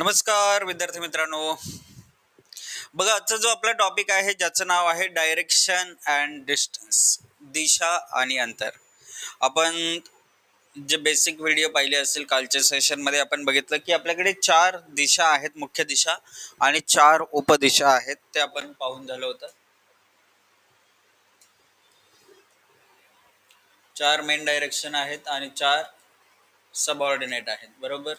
नमस्कार विद्यार्थी मित्रांनो. बघा, आजचा जो आपला टॉपिक आहे ज्याचं नाव आहे डायरेक्शन अँड डिस्टन्स, दिशा आणि अंतर. आपण जे बेसिक व्हिडिओ पाहिले असेल कालच्या सेशनमध्ये आपण बघितलं की आपल्याकडे 4 दिशा आहेत, मुख्य दिशा, आणि 4 उपदिशा आहेत. ते आपण पाहून झालं होतं. 4 मेन डायरेक्शन आहेत आणि 4 सबऑर्डिनेट आहेत, बरोबर.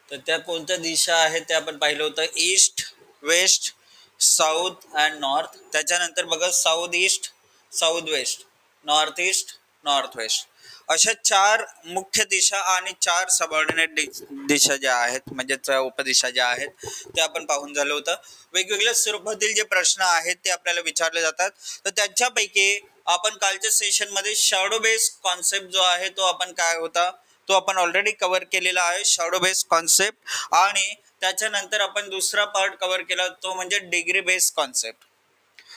तर त्या कोणत्या दिशा आहेत ते आपण पाहिलं होतं. East, west, south and north. त्याच्यानंतर बघा south east, south west, north east, north west, अशा 4 मुख्य दिशा आणि 4 सबऑर्डिनेट दिशा ज्या आहेत, म्हणजेच उपदिशा ज्या आहेत, ते आपण पाहून झालं होतं. वेगवेगळ्या स्वरूपातील जे प्रश्न आहेत ते आपल्याला विचारले जातात. तर त्यांच्यापैकी आपण कालच्या सेशनमध्ये शॅडो बेस कॉन्सेप्ट जो आहे तो आपण काय होता तो आपण ऑलरेडी कव्हर केलेला आहे, शॅडो बेस कॉन्सेप्ट. आणि त्याच्यानंतर आपण दुसरा पार्ट कव्हर केला तो म्हणजे degree base concept.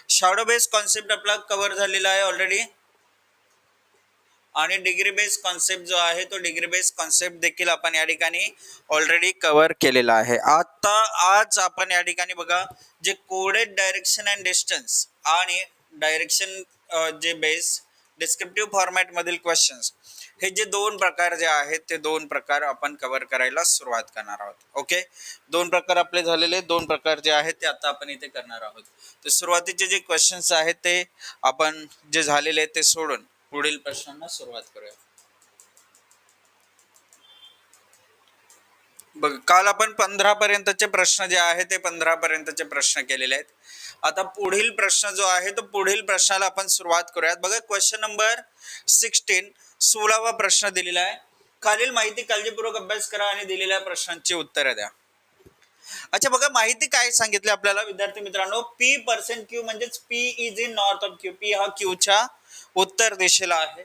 Shadow base concept आपला कव्हर झालेला आहे ऑलरेडी, आणि डिग्री बेस कॉन्सेप्ट जो आहे तो डिग्री बेस कॉन्सेप्ट देखील आपण या ठिकाणी ऑलरेडी कव्हर केलेला आहे. आता आज आपण या ठिकाणी बघा जे कोडेड डायरेक्शन अँड डिस्टन्स आणि डायरेक्शन जे बेस डिस्क्रिप्टिव्ह फॉर्मॅट मधील क्वेश्चन्स, हे जे 2 प्रकार जे आहेत ते 2 प्रकार आपण कव्हर करायला सुरुवात करणार आहोत. ओके, 2 प्रकार आपले झालेले, 2 प्रकार जे आहेत ते आता आपण इथे करणार आहोत. तर सुरुवातीचे जे क्वेश्चन्स आहेत ते आपण जे झालेले ते सोडून पुढील प्रश्नांना सुरुवात करूया. बघ, काल आपण 15 पर्यंतचे प्रश्न जे आहेत ते 15 पर्यंतचे प्रश्न केलेले आहेत. आता पुढील प्रश्न जो आहे तो पुढील प्रश्नाला आपण सुरुवात करूयात. बघा, क्वेश्चन नंबर 16वा प्रश्न दिलेला आहे. खालील माहिती काळजीपूर्वक अभ्यास करा आणि दिलेल्या प्रश्नांची उत्तरे द्या. अच्छा, बघा माहिती काय सांगितली आपल्याला विद्यार्थी मित्रांनो. P% म्हणजेच P is in north of Q. P हा Qच्या उत्तर दिशेला आहे.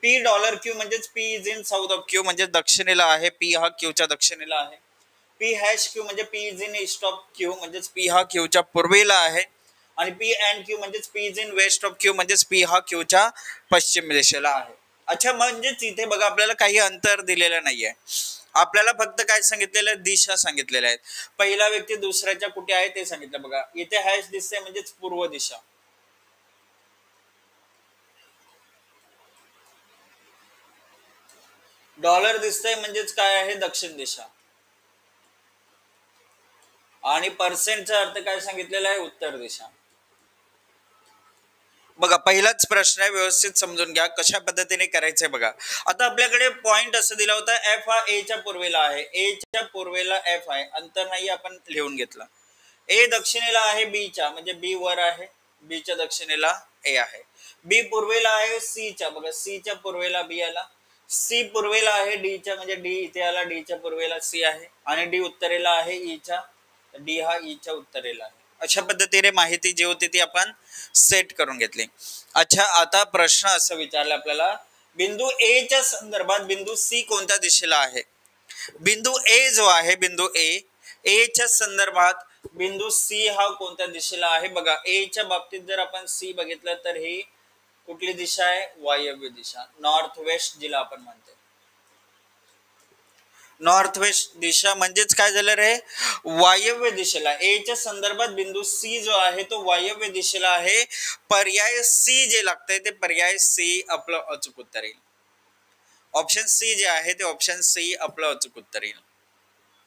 $Q म्हणजेच P is in south of Q, म्हणजे दक्षिणेला आहे. P हा Qच्या दक्षिणेला आहे. P#Q म्हणजे P is in east of Q, म्हणजेच P हा Qच्या पूर्वेला आहे. आणि P&Q म्हणजेच P is in west of Q, म्हणजेच P हा Qच्या पश्चिम दिशेला आहे. अच्छा, म्हणजेच इथे बघा आपल्याला काही अंतर दिलेलं नाहीये. आपल्याला फक्त काय सांगितलेलं, दिशा सांगितलेल्या आहेत. पहिला व्यक्ती दुसऱ्याच्या कुठे आहे ते सांगितलं. बघा इथे हॅश दिसते म्हणजेच पूर्व दिशा, डॉलर दिसतंय म्हणजेच काय आहे, दक्षिण दिशा, आणि पर्सेंटचा अर्थ काय सांगितलेला आहे, उत्तर दिशा. बघा पहिलाच प्रश्न आहे, व्यवस्थित समजून घ्या कशा पद्धतीने करायचंय. बघा आता आपल्याकडे पॉइंट असं दिला होता, एफ हा ए च्या पूर्वेला आहे, ए च्या पूर्वेला एफ आहे, अंतर नाही आपण लिहून घेतलं. ए दक्षिणेला आहे बी च्या, म्हणजे बी वर आहे, बी च्या दक्षिणेला ए आहे. बी पूर्वेला आहे सी च्या, बघा सी च्या पूर्वेला बी आला. सी पूर्वेला आहे डी च्या, म्हणजे डी इथे आला, डी च्या पूर्वेला सी आहे. आणि डी उत्तरेला आहे ई च्या, डी हा ई च्या उत्तरेला आहे. अशा पद्धतीने माहिती जी होती ती आपण सेट करून घेतली. अच्छा, आता प्रश्न असं विचारला आपल्याला, बिंदू ए च्या संदर्भात बिंदू सी कोणत्या दिशेला आहे. बिंदू ए जो आहे, बिंदू ए च्या संदर्भात बिंदू सी हा कोणत्या दिशेला आहे. बघा ए च्या बाबतीत जर आपण सी बघितलं तर ही कुठली दिशा आहे, वायव्य दिशा, नॉर्थ वेस्ट जिला आपण म्हणतो. नॉर्थ वेस्ट दिशा म्हणजेच काय झालं रे, वायव्य दिशेला. ए च्या संदर्भात बिंदू सी जो आहे तो वायव्य दिशेला आहे. पर्याय सी जे लागतंय ते पर्याय सी आपलं अचूक उत्तर येईल. ऑप्शन सी जे आहे ते ऑप्शन सी आपलं अचूक उत्तर येईल.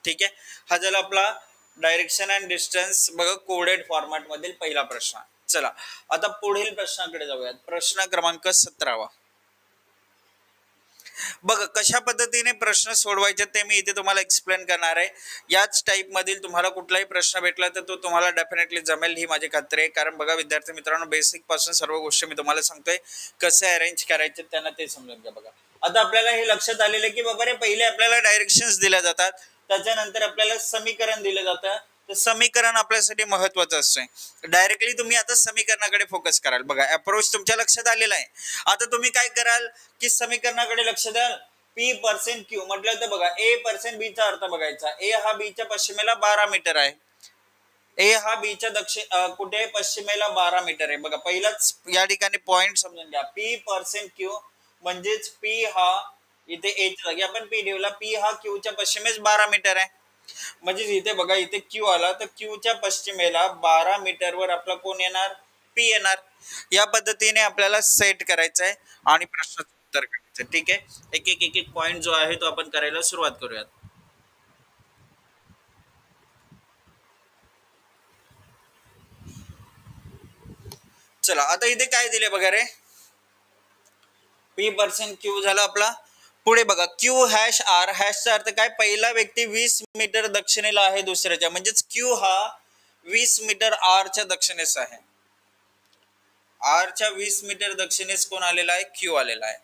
ठीक आहे, हा झाला आपला डायरेक्शन अँड डिस्टन्स बघा कोडेड फॉर्मॅट मधील पहिला प्रश्न. चला आता पुढील प्रश्नाकडे जाऊयात. प्रश्न क्रमांक 17वा. बघा कशा पद्धतीने प्रश्न सोडवायचे ते मी इथे तुम्हाला एक्सप्लेन करणार आहे. याच टाइप मधील तुम्हाला कुठलाही प्रश्न भेटला तर तो तुम्हाला डेफिनेटली जमेल ही माझी खात्री आहे. कारण बघा विद्यार्थी मित्रांनो, बेसिक पासून सर्व गोष्टी मी तुम्हाला सांगतोय, कसे अरेंज करायचे त्यांना ते समजून घ्या. बघा आता आपल्याला हे लक्षात आलेलं की बाबा रे, पहिले आपल्याला डायरेक्शन्स दिल्या जातात, त्याच्यानंतर आपल्याला समीकरण दिलं जातं. तर समीकरण आपल्यासाठी महत्वाचं असतंय. डायरेक्टली तुम्ही आता समीकरणाकडे फोकस कराल. बघा अप्रोच तुमच्या लक्षात आलेला आहे. आता तुम्ही काय कराल की समीकरणाकडे लक्ष द्याल. P%Q म्हटलं तर बघा A% B चा अर्थ बघायचा. ए हा बी च्या पश्चिमेला 12 मीटर आहे, ए हा बी च्या दक्षिण कुठे पश्चिमेला 12 मीटर आहे. बघा पहिलाच या ठिकाणी पॉइंट समजून घ्या. P%Q म्हणजेच पी हा इथे एच्या जागी आपण पी ठेवला, पी हा क्यूच्या पश्चिमेस 12 मीटर आहे. म्हणजे इथे बघा इथे क्यू आला तर क्यूच्या पश्चिमेला 12 मीटरवर आपला कोण येणार, पी येणार. या पद्धतीने आपल्याला सेट करायचं आहे आणि प्रश्नाचं उत्तर करायचं. ठीक आहे, एक एक एक एक पॉइंट जो आहे तो आपण करायला सुरुवात करूयात. चला आता इथे काय दिले बघा रे, पी पर्सेंट क्यू झाला आपला. पुढे बघा क्यू हॅश आर, हॅशचा अर्थ काय, पहिला व्यक्ती 20 मीटर दक्षिणेला आहे दुसऱ्याच्या, म्हणजेच क्यू हा 20 मीटर आर च्या दक्षिणेस आहे. आर च्या 20 मीटर दक्षिणेस कोण आलेला आहे, क्यू आलेला आहे.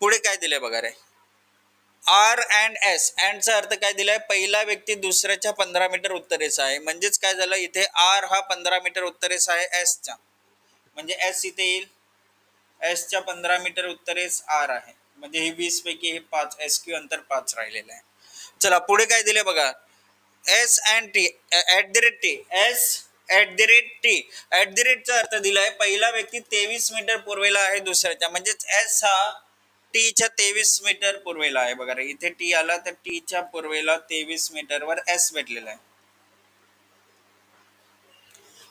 पुढे काय दिले बघा रे, आर अँड एस, अँडचा अर्थ काय दिलाय, पहिला व्यक्ती दुसऱ्याच्या 15 मीटर उत्तरेचा आहे. म्हणजेच काय झालं इथे आर हा 15 मीटर उत्तरेचा आहे एस च्या, म्हणजे एस इथे येईल, एस च्या 15 मीटर उत्तरेस आर आहे. म्हणजे हे 20 पैकी हे 5, एस क्यू अंतर 5 राहिलेलं आहे. चला पुढे काय दिले बघा, S and T at the rate T, S at the rate T, at the रेटचा अर्थ दिलाय पहिला व्यक्ती 23 मीटर पूर्वेला आहे दुसऱ्याच्या, म्हणजेच एस हा टी च्या 23 मीटर पूर्वेला आहे. बघा रे इथे टी आला तर टी च्या पूर्वेला 23 मीटरवर एस भेटलेला आहे.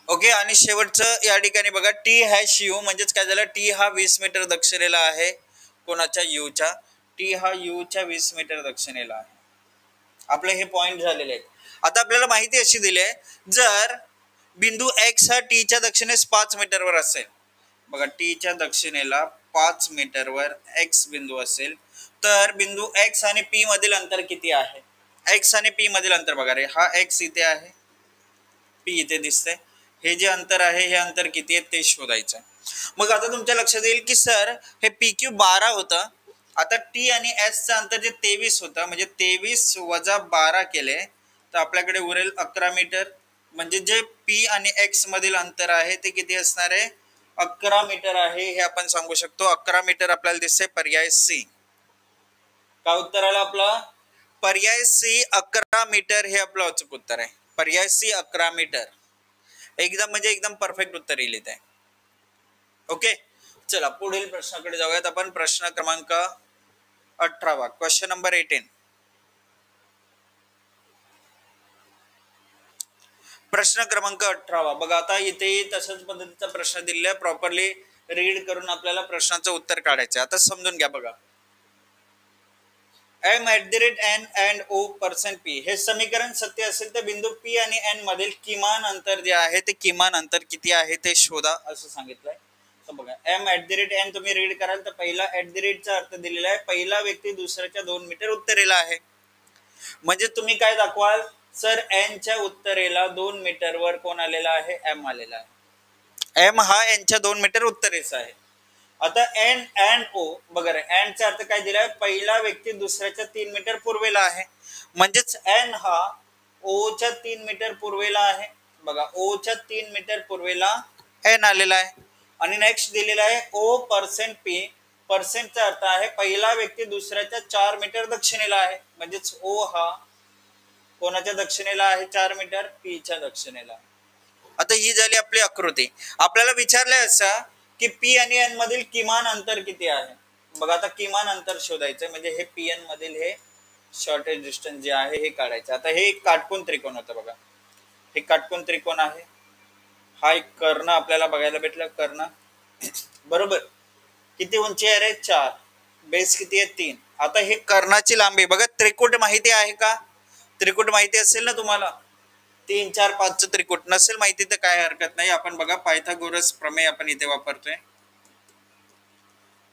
ओके, आणि शेवटचं या ठिकाणी बघा टी हॅश यू, म्हणजेच काय झालं, टी हा 20 मीटर दक्षिणेला आहे कोणाच्या, यूच्या, टी हा यूच्या 20 मीटर दक्षिणेला आहे. आपले हे पॉइंट झालेले आहेत. आता आपल्याला माहिती अशी दिली आहे, जर बिंदू एक्स हा टी च्या दक्षिणेस 5 मीटरवर असेल, बघा टी च्या दक्षिणेला 5 मीटरवर एक्स बिंदू असेल, तर बिंदू एक्स आणि पी मधील अंतर किती आहे. एक्स आणि पी मधील अंतर बघा रे, हा एक्स इथे आहे, पी इथे दिसतंय, हे जे अंतर आहे हे अंतर किती आहे ते शोधायचं. मग आता तुमच्या लक्षात येईल की सर हे पी क्यू 12 होतं, आता टी आणि एस चं अंतर जे 23 होतं, म्हणजे 23 वजा 12 केले तर आपल्याकडे उरेल 11 मीटर. म्हणजे जे पी आणि एक्स मधील अंतर आहे ते किती असणार आहे, 11 मीटर आहे, हे आपण सांगू शकतो. 11 मीटर आपल्याला दिसते, पर्याय सी. काय उत्तर आलं आपलं, पर्याय सी 11 मीटर हे आपलं अचूक उत्तर आहे. पर्याय सी 11 मीटर, एकदम म्हणजे एकदम परफेक्ट उत्तर येईल इथे. ओके, चला पुढील प्रश्नाकडे जाऊयात आपण. प्रश्न क्रमांक 18, क्वेश्चन नंबर 18. प्रश्न क्रमांक 18 बघा, आता इथे तशाच पद्धतीचा प्रश्न दिलेला आहे, प्रॉपरली रीड करून आपल्याला प्रश्नाचं उत्तर काढायचं. आता समजून घ्या बघा, M at the rate N and O percent P, हे समीकरण सत्य असेल तर बिंदू पी आणि एन मधील किमान अंतर जे आहे ते किमान अंतर किती आहे ते शोधा असं सांगितलंय. तर बघा M at the rate N तुम्ही रीड कराल तर पहिला ऍट द रेटचा अर्थ दिलेला आहे पहिला व्यक्ती दुसऱ्याच्या 2 मीटर उत्तरेला आहे. म्हणजे तुम्ही काय दाखवाल सर, एन च्या उत्तरेला 2 मीटरवर कोण आलेला आहे, एम आलेला आहे. एम हा एन च्या 2 मीटर उत्तरेचा आहे. आता एन अँड ओ बघा रे, एन चा अर्थ काय दिलाय, पहिला व्यक्ती दुसऱ्याच्या 3 मीटर पूर्वेला आहे, म्हणजेच एन हा ओ च्या 3 मीटर पूर्वेला आहे. बघा ओ च्या 3 मीटर पूर्वेला एन आलेला आहे. आणि नेक्स्ट दिलेला आहे ओ पर्सेंट पी, पर्सेंटचा अर्थ आहे पहिला व्यक्ती दुसऱ्याच्या 4 मीटर दक्षिणेला आहे, म्हणजेच ओ हा कोणाच्या दक्षिणेला आहे, 4 मीटर, पी च्या दक्षिणेला. आता ही झाली आपली आकृती. आपल्याला विचारलंय असं की पी आणि एन मधील किमान अंतर किती आहे. बघा आता किमान अंतर शोधायचं, म्हणजे हे पी एन मधील हे शॉर्टेज डिस्टन्स जे आहे हे काढायचं. आता हे एक काटकोन त्रिकोण होतं बघा, हे काटकोन त्रिकोण आहे, हा एक कर्ण आपल्याला बघायला भेटला, कर्ण बरोबर. किती उंची आहे रे, 4, बेस किती आहे, 3. आता हे कर्णाची लांबी बघा, त्रिकूट माहिती आहे का, त्रिकूट माहिती असेल ना तुम्हाला, 3, 4, 5 त्रिकूट. नसेल माहिती तर काय हरकत नाही, आपण बघा पायथागोरस प्रमेय आपण इथे वापरतोय.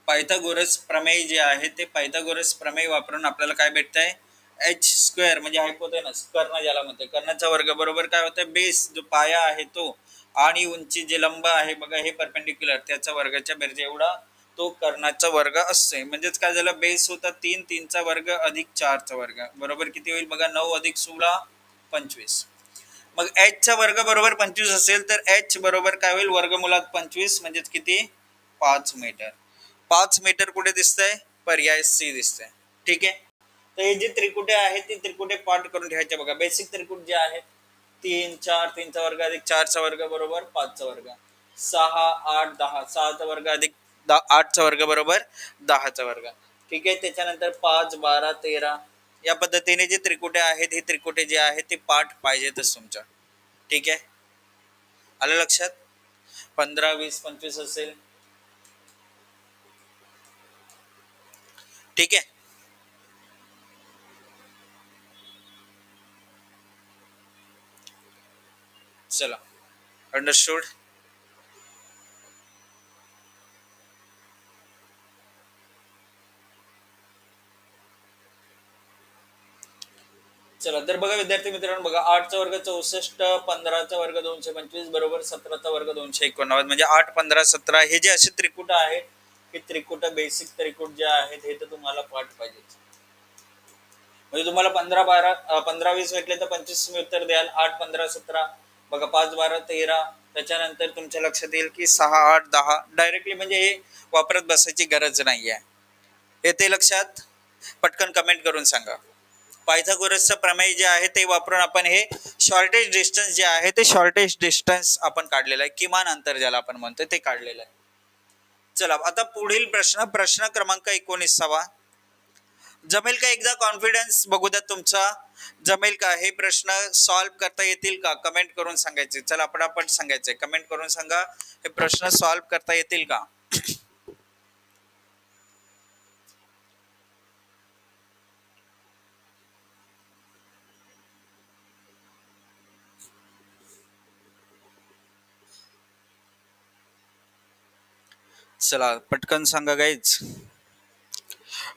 पायथागोरस प्रमेय जे आहे ते पायथागोरस प्रमेय वापरून आपल्याला काय भेटतंय, एच स्क्वेअर म्हणजे हायपोथेनस, कर्ण ज्याला म्हणते, कर्णाचा वर्ग बरोबर काय होतं, बेस जो पाया आहे तो आणि उंची जे लंब आहे बघा हे परपेंडिक्युलर, त्याचा वर्गाच्या बेरजे एवढा तो कर्णाचा वर्ग असतोय. म्हणजेच काय झालं, बेस होता 3, 3 चा वर्ग अधिक 4 चा वर्ग बरोबर किती होईल बघा, 9 अधिक 16 25. मग एच चा वर्ग बरोबर 25 असेल तर एच बरोबर काय होईल, वर्गमुळात 25 म्हणजेच किती, 5 मीटर. 5 मीटर कुठे दिसतंय, पर्याय सी दिसतंय. ठीक आहे, तर हे जे त्रिकुटे आहेत ती त्रिकुटे पाठ करून ठेवायचे बघा. बेसिक त्रिकुट जे आहेत 3, 4, 3 चा वर्ग अधिक 4 चा वर्ग बरोबर 5 चा वर्ग, 6, 8, 10, 6 चा वर्ग अधिक 8चा वर्ग बरोबर 10चा वर्ग. ठीक आहे. त्याच्यानंतर 5, 12, 13 या पद्धतीने जे त्रिकुटे आहेत हे त्रिकुटे जे आहेत ते पाठ पाहिजेतच तुमच्या. ठीक आहे. आलं लक्षात. 15, 20, 25 असेल. ठीक आहे. चला, अंडरस्टूड. चला तर बघा विद्यार्थी मित्रांनो, बघा 8चा वर्ग 64, 15चा वर्ग 225 बरोबर 17चा वर्ग 289. म्हणजे 8, 15, 17 हे जे असे त्रिकुट आहेत हे त्रिकुट बेसिक त्रिकुट जे आहेत हे तर तुम्हाला पाठ पाहिजे. म्हणजे तुम्हाला 15, 12, 15, 20 भेटले तर 25 तुम्ही उत्तर द्याल. 8, 15, 17 बघा 5, 12, 13 त्याच्यानंतर तुमच्या लक्षात येईल की 6, 8, 10 डायरेक्टली म्हणजे हे वापरत बसायची गरज नाही आहे. येते लक्षात. पटकन कमेंट करून सांगा. पायथागोरसचं प्रमेय जे आहे ते वापरून आपण हे शॉर्टेज डिस्टन्स जे आहे ते शॉर्टेज डिस्टन्स आपण काढलेलं आहे. किमान अंतर ज्याला आपण म्हणतो ते काढलेलं आहे. चला आता पुढील प्रश्न, प्रश्न क्रमांक 19. जमेल का? एकदा कॉन्फिडन्स बघू द्या तुमचा. जमेल का? हे प्रश्न सॉल्व्ह करता येतील का? कमेंट करून सांगायचे. चला आपण सांगायचंय. कमेंट करून सांगा हे प्रश्न सॉल्व्ह करता येतील का. चला पटकन सांगा गाईज.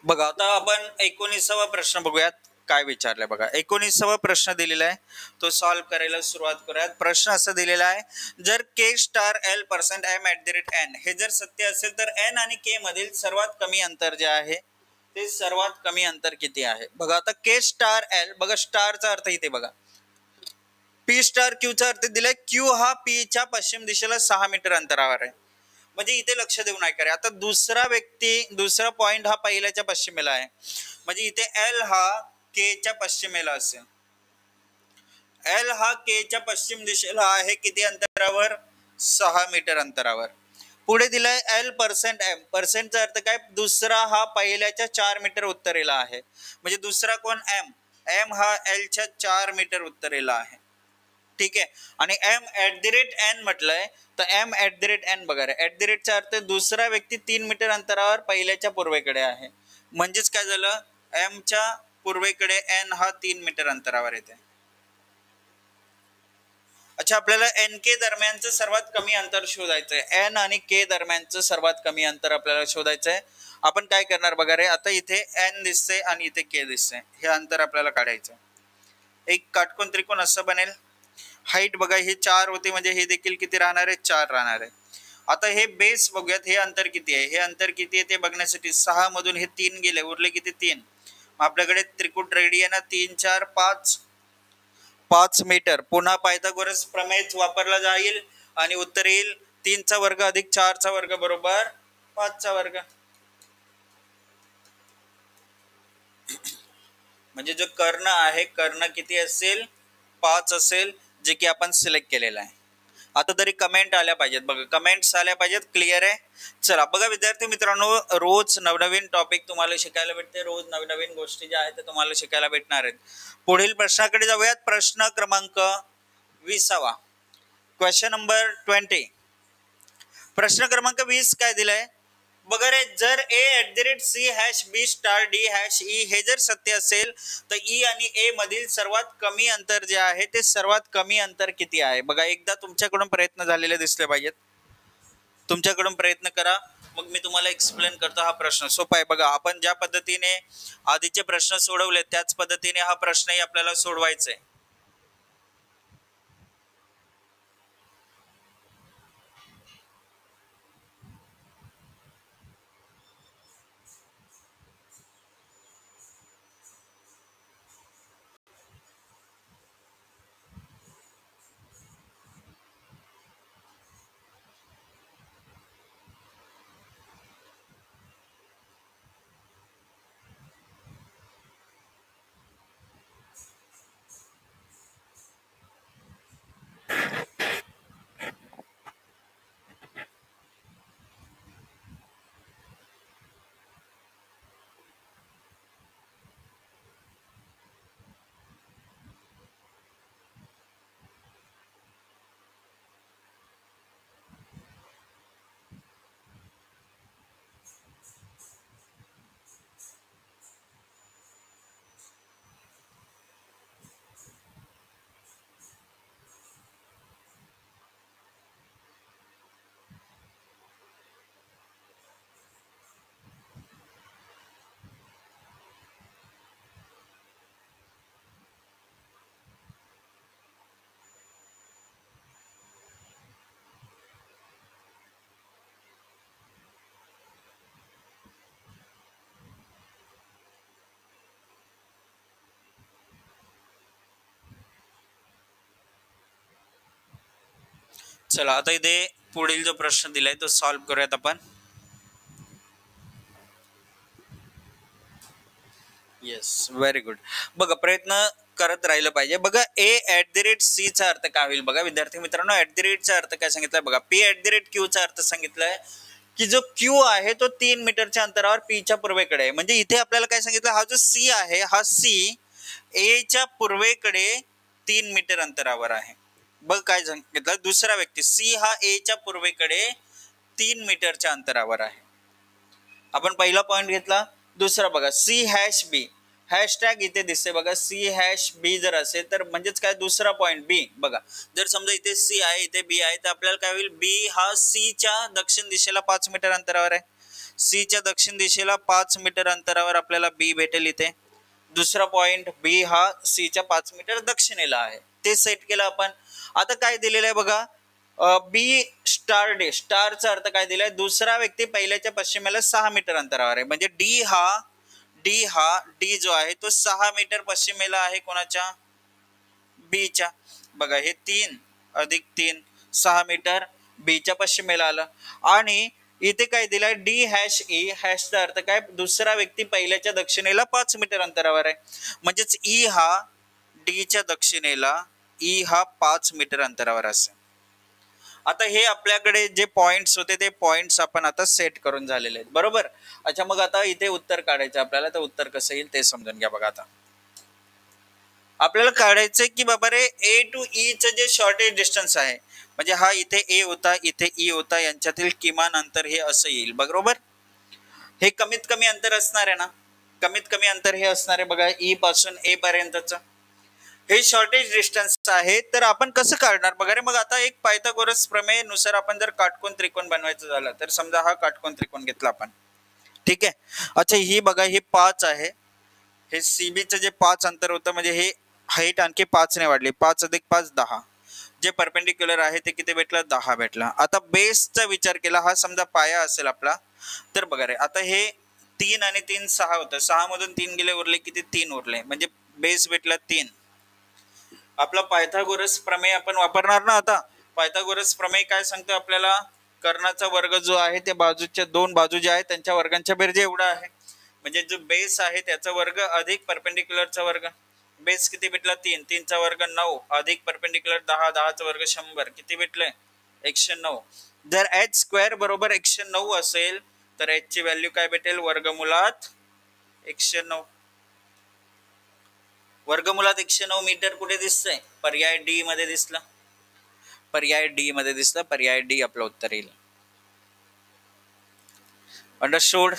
बघा आता आपण 19वा प्रश्न बघूयात काय विचारलाय. बघा 19वा प्रश्न दिलेला आहे तो सॉल्व्ह करायला सुरुवात करूयात. प्रश्न असा दिलेला आहे, जर k स्टार l % m हे जर सत्य असेल तर n आणि k मधील सर्वात कमी अंतर जे आहे ते सर्वात कमी अंतर किती आहे. बघा आता k स्टार l, बघा स्टारचा अर्थ इथे बघा, p स्टार q चा अर्थ दिलाय. q हा p च्या पश्चिम दिशेला 6 मीटर अंतरावर आहे. म्हणजे इथे लक्ष देऊ नाही करे. आता दुसरा व्यक्ती, दुसरा पॉइंट हा पहिल्याच्या पश्चिमेला आहे. म्हणजे इथे L हा K च्या पश्चिमेला असेल. L हा K च्या पश्चिम दिशेला आहे. किती अंतरावर? 6 मीटर अंतरावर. पुढे दिलाय L% M. पर्सेंटचा अर्थ काय? दुसरा हा पहिल्याच्या 4 मीटर उत्तरेला आहे. म्हणजे दुसरा कोण? M. M हा L च्या 4 मीटर उत्तरेला आहे. ठीक आहे. आणि m@n म्हटलंय तर m@n बघा रे, @चा अर्थ दुसरा व्यक्ती 3 मीटर अंतरावर पहिल्याच्या पूर्वेकडे आहे. म्हणजेच काय झालं, m च्या पूर्वेकडे n हा 3 मीटर अंतरावर येते. अच्छा, आपल्याला n k दरम्यानचं सर्वात कमी अंतर शोधायचंय. n आणि k दरम्यानचं सर्वात कमी अंतर आपल्याला शोधायचंय. आपण काय करणार बघा रे, आता इथे n दिसते आणि इथे k दिसते. हे अंतर आपल्याला काढायचं. एक काटकोन त्रिकोण असं बनेल. हाईट बघा ही 4 होती, म्हणजे हे देखील किती राहणार आहे? 4 राहणार आहे. आता हे बेस बघूयात, हे अंतर किती आहे. हे अंतर किती आहे ते बघण्यासाठी 6 मधून हे 3 गेले, उरले किती? 3. आपल्याकडे त्रिकुट रेडी आहे ना, 3, 4, 5 मीटर. पुन्हा पायथागोरस प्रमेय वापरला जाईल आणि उत्तर येईल 3चा वर्ग अधिक 4चा वर्ग बरोबर 5चा वर्ग. म्हणजे जो कर्ण आहे, कर्ण किती असेल? 5 असेल, जे की आपण सिलेक्ट केलेला आहे. आता तरी कमेंट आल्या पाहिजेत. बघा कमेंट्स आल्या पाहिजेत. क्लिअर आहे. चला बघा विद्यार्थी मित्रांनो, रोज नवनवीन टॉपिक तुम्हाला शिकायला भेटते. रोज नवनवीन गोष्टी ज्या आहेत त्या तुम्हाला शिकायला भेटणार आहेत. पुढील प्रश्नाकडे जाऊयात. प्रश्न क्रमांक 20. Question number 20. प्रश्न क्रमांक 20 काय दिलाय बघा रे, जर a@c#b*d# e हे जर सत्य असेल तर e आणि a मधील सर्वात कमी अंतर जे आहे ते सर्वात कमी अंतर किती आहे. बघा एकदा तुमच्याकडून प्रयत्न झालेले दिसले पाहिजेत. तुमच्याकडून प्रयत्न करा, मग मी तुम्हाला एक्सप्लेन करतो. हा प्रश्न सोपा आहे. बघा आपण ज्या पद्धतीने आधीचे प्रश्न सोडवले त्याच पद्धतीने हा प्रश्नही आपल्याला सोडवायचा आहे. चला आता इथे पुढील जो प्रश्न दिलाय तो सॉल्व्ह करूयात आपण. Yes, very good. बघा प्रयत्न करत राहिलं पाहिजे. बघा A@C चा अर्थ काय होईल बघा विद्यार्थी मित्रांनो. @चा अर्थ काय सांगितलाय बघा. P@Q चा अर्थ सांगितलाय की जो Q आहे तो 3 मीटरच्या अंतरावर P च्या पूर्वेकडे आहे. म्हणजे इथे आपल्याला काय सांगितलं, हा जो C आहे हा C A च्या पूर्वेकडे 3 मीटर अंतरावर आहे. बघ काय सांगितलं, दुसरा व्यक्ती C हा A च्या पूर्वेकडे 3 मीटरच्या अंतरावर आहे. आपण पहिला पॉइंट घेतला. दुसरा बघा C#B हॅशटॅग इथे दिसते बघा. C#B जर असेल तर म्हणजेच काय, दुसरा पॉइंट B बघा. जर समजा इथे C आहे इथे B आहे तर आपल्याला काय होईल, B हा C च्या दक्षिण दिशेला 5 मीटर अंतरावर आहे. C च्या दक्षिण दिशेला 5 मीटर अंतरावर आपल्याला B भेटेल इथे. दुसरा पॉइंट B हा C च्या 5 मीटर दक्षिणेला आहे. ते सेट केलं आपण. आता काय दिलेलं आहे बघा, B स्टार डे. स्टारचा अर्थ काय दिलाय, दुसरा व्यक्ती पहिल्याच्या पश्चिमेला 6 मीटर अंतरावर आहे. म्हणजे D जो आहे तो 6 मीटर पश्चिमेला आहे कोणाच्या, B च्या. बघा हे 3 अधिक 3 6 मीटर B च्या पश्चिमेला आलं. आणि इथे काय दिलाय D#E हॅशचा अर्थ काय, दुसरा व्यक्ती पहिल्याच्या दक्षिणेला 5 मीटर अंतरावर आहे. म्हणजेच E हा D च्या दक्षिणेला 5 मीटर अंतरावर असेल. आता हे आपल्याकडे जे पॉइंट्स होते ते पॉइंट्स आपण आता सेट करून झालेले आहेत बरोबर. अच्छा मग आता इथे उत्तर काढायचं आपल्याला. तर उत्तर कसं येईल ते समजून घ्या. बघा आता आपल्याला काढायचंय की बाबा रे A to E चं जे शॉर्टेज डिस्टन्स आहे, म्हणजे हा इथे A होता इथे E होता, यांच्यातील किमान अंतर हे असं येईल बरोबर. हे कमीत कमी अंतर असणार आहे ना, कमीत कमी अंतर हे असणार आहे बघा E पासून A पर्यंतचं. हे शॉर्टेज डिस्टन्स आहे. तर आपण कसं काढणार बघा रे. मग आता एक पायथागोरस प्रमेय नुसार आपण जर काटकोन त्रिकोण बनवायचं झालं तर समजा हा काटकोन त्रिकोण घेतला आपण, ठीक आहे. अच्छा ही बघा हे 5 आहे. हे CB चं जे 5 अंतर होतं म्हणजे हे हाईट आणखी 5 ने वाढली. 5 अधिक 5 10. जे परपेंडिक्युलर आहे ते किती भेटलं, 10 भेटला. आता बेसचा विचार केला, हा समजा पाया असेल आपला. तर बघा रे आता हे 3 आणि 3 6 होतं. 6 मधून 3 गेले उरले किती, 3 उरले. म्हणजे बेस भेटला 3. आपला पायथागोरस प्रमेय आपण वापरणार ना. आता पायथागोरस प्रमेय काय सांगतो आपल्याला, कर्णाचा वर्ग जो आहे ते बाजूच्या दोन बाजू ज्या आहेत त्यांच्या वर्गांच्या बेरजे एवढा आहे. म्हणजे जो बेस आहे त्याचा वर्ग अधिक परपेंडिक्युलरचा वर्ग. बेस किती भेटला, 3. 3 चा वर्ग 9 अधिक परपेंडिक्युलर 10. 10 चा वर्ग 100 किती भेटले, 109. जर h² बरोबर 109 असेल तर h ची व्हॅल्यू काय भेटेल, वर्गमुळात 109. वर्गमुळात 109 मीटर कुठे दिसतंय, पर्याय डी मध्ये दिसला. पर्याय डी मध्ये दिसला. पर्याय डी आपलं उत्तर येईल. अंडरस्टूड.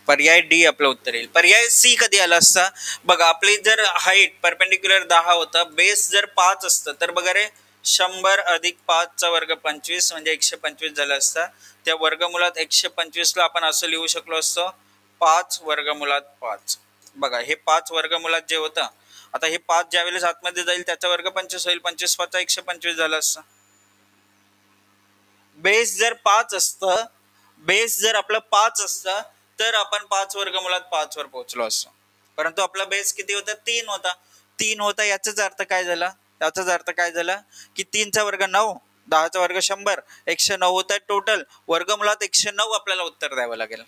पर्याय डी आपलं उत्तर येईल. पर्याय सी कधी आला असता बघा. आपली जर हाईट परपेंडिक्युलर 10 होता, बेस जर 5 असतं तर बघा रे 100 अधिक 5 चा वर्ग 25 म्हणजे 125 झाला असता. त्या वर्गमुळात 125 ला आपण असं लिहू शकलो असतो 5 वर्गमुळात 5. बघा हे 5 वर्गमुळात जे होतं, आता हे 5 ज्या वेळेस आतमध्ये जाईल त्याचा वर्ग 25 होईल. 25 5 125 झाला असता. बेस जर 5 असतं, बेस जर आपलं 5 असतं तर आपण 5 वर्गमुळात 5 वर पोहोचलो असतो. परंतु आपला बेस किती होता, 3 होता. 3 होता याचाच अर्थ काय झाला, याचाच अर्थ काय झाला की 3 चा वर्ग 9, 10 चा वर्ग 100, 109 होता टोटल. वर्गमुळात 109 आपल्याला उत्तर द्यावं लागेल.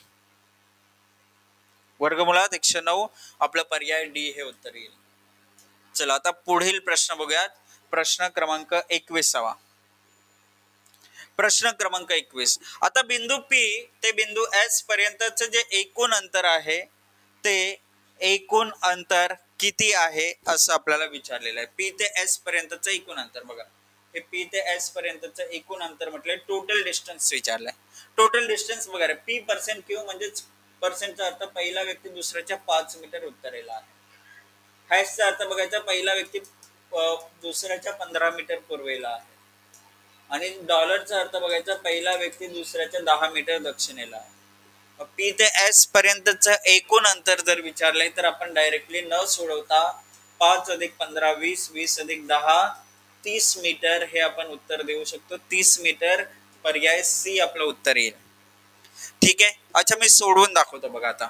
वर्गमुळात 109 आपलं पर्याय डी हे उत्तर येईल. चला आता पुढील प्रश्न बघूयात. प्रश्न क्रमांक 21. प्रश्न क्रमांक 21. आता बिंदू P ते बिंदू S पर्यंतचं जे एकूण अंतर आहे ते एकूण अंतर किती आहे असं आपल्याला विचारलेलं आहे. P ते S पर्यंतचं एकूण अंतर बघा. हे P ते S पर्यंतचं एकूण अंतर म्हटलंय, टोटल डिस्टन्स विचारलंय. टोटल डिस्टन्स बघा रे, P% म्हणजेच पर्सेंटचा अर्थ पहिला व्यक्ती दुसऱ्याच्या 5 मीटर उत्तरेला आहे. हॅशचा अर्थ बघायचा पहिला व्यक्ती दुसऱ्याच्या 15 मीटर पूर्वेला आहे. आणि डॉलरचा अर्थ बघायचा पहिला व्यक्ती दुसऱ्याच्या 10 मीटर दक्षिणेला आहे. P ते S पर्यंतचं एकूण अंतर जर विचारलंय तर आपण डायरेक्टली न सोडवता 5 अधिक 15 20, 20 अधिक 10 30 मीटर हे आपण उत्तर देऊ शकतो. 30 मीटर पर्याय सी आपलं उत्तर येईल. ठीक आहे. अच्छा मी सोडवून दाखवतो बघा. आता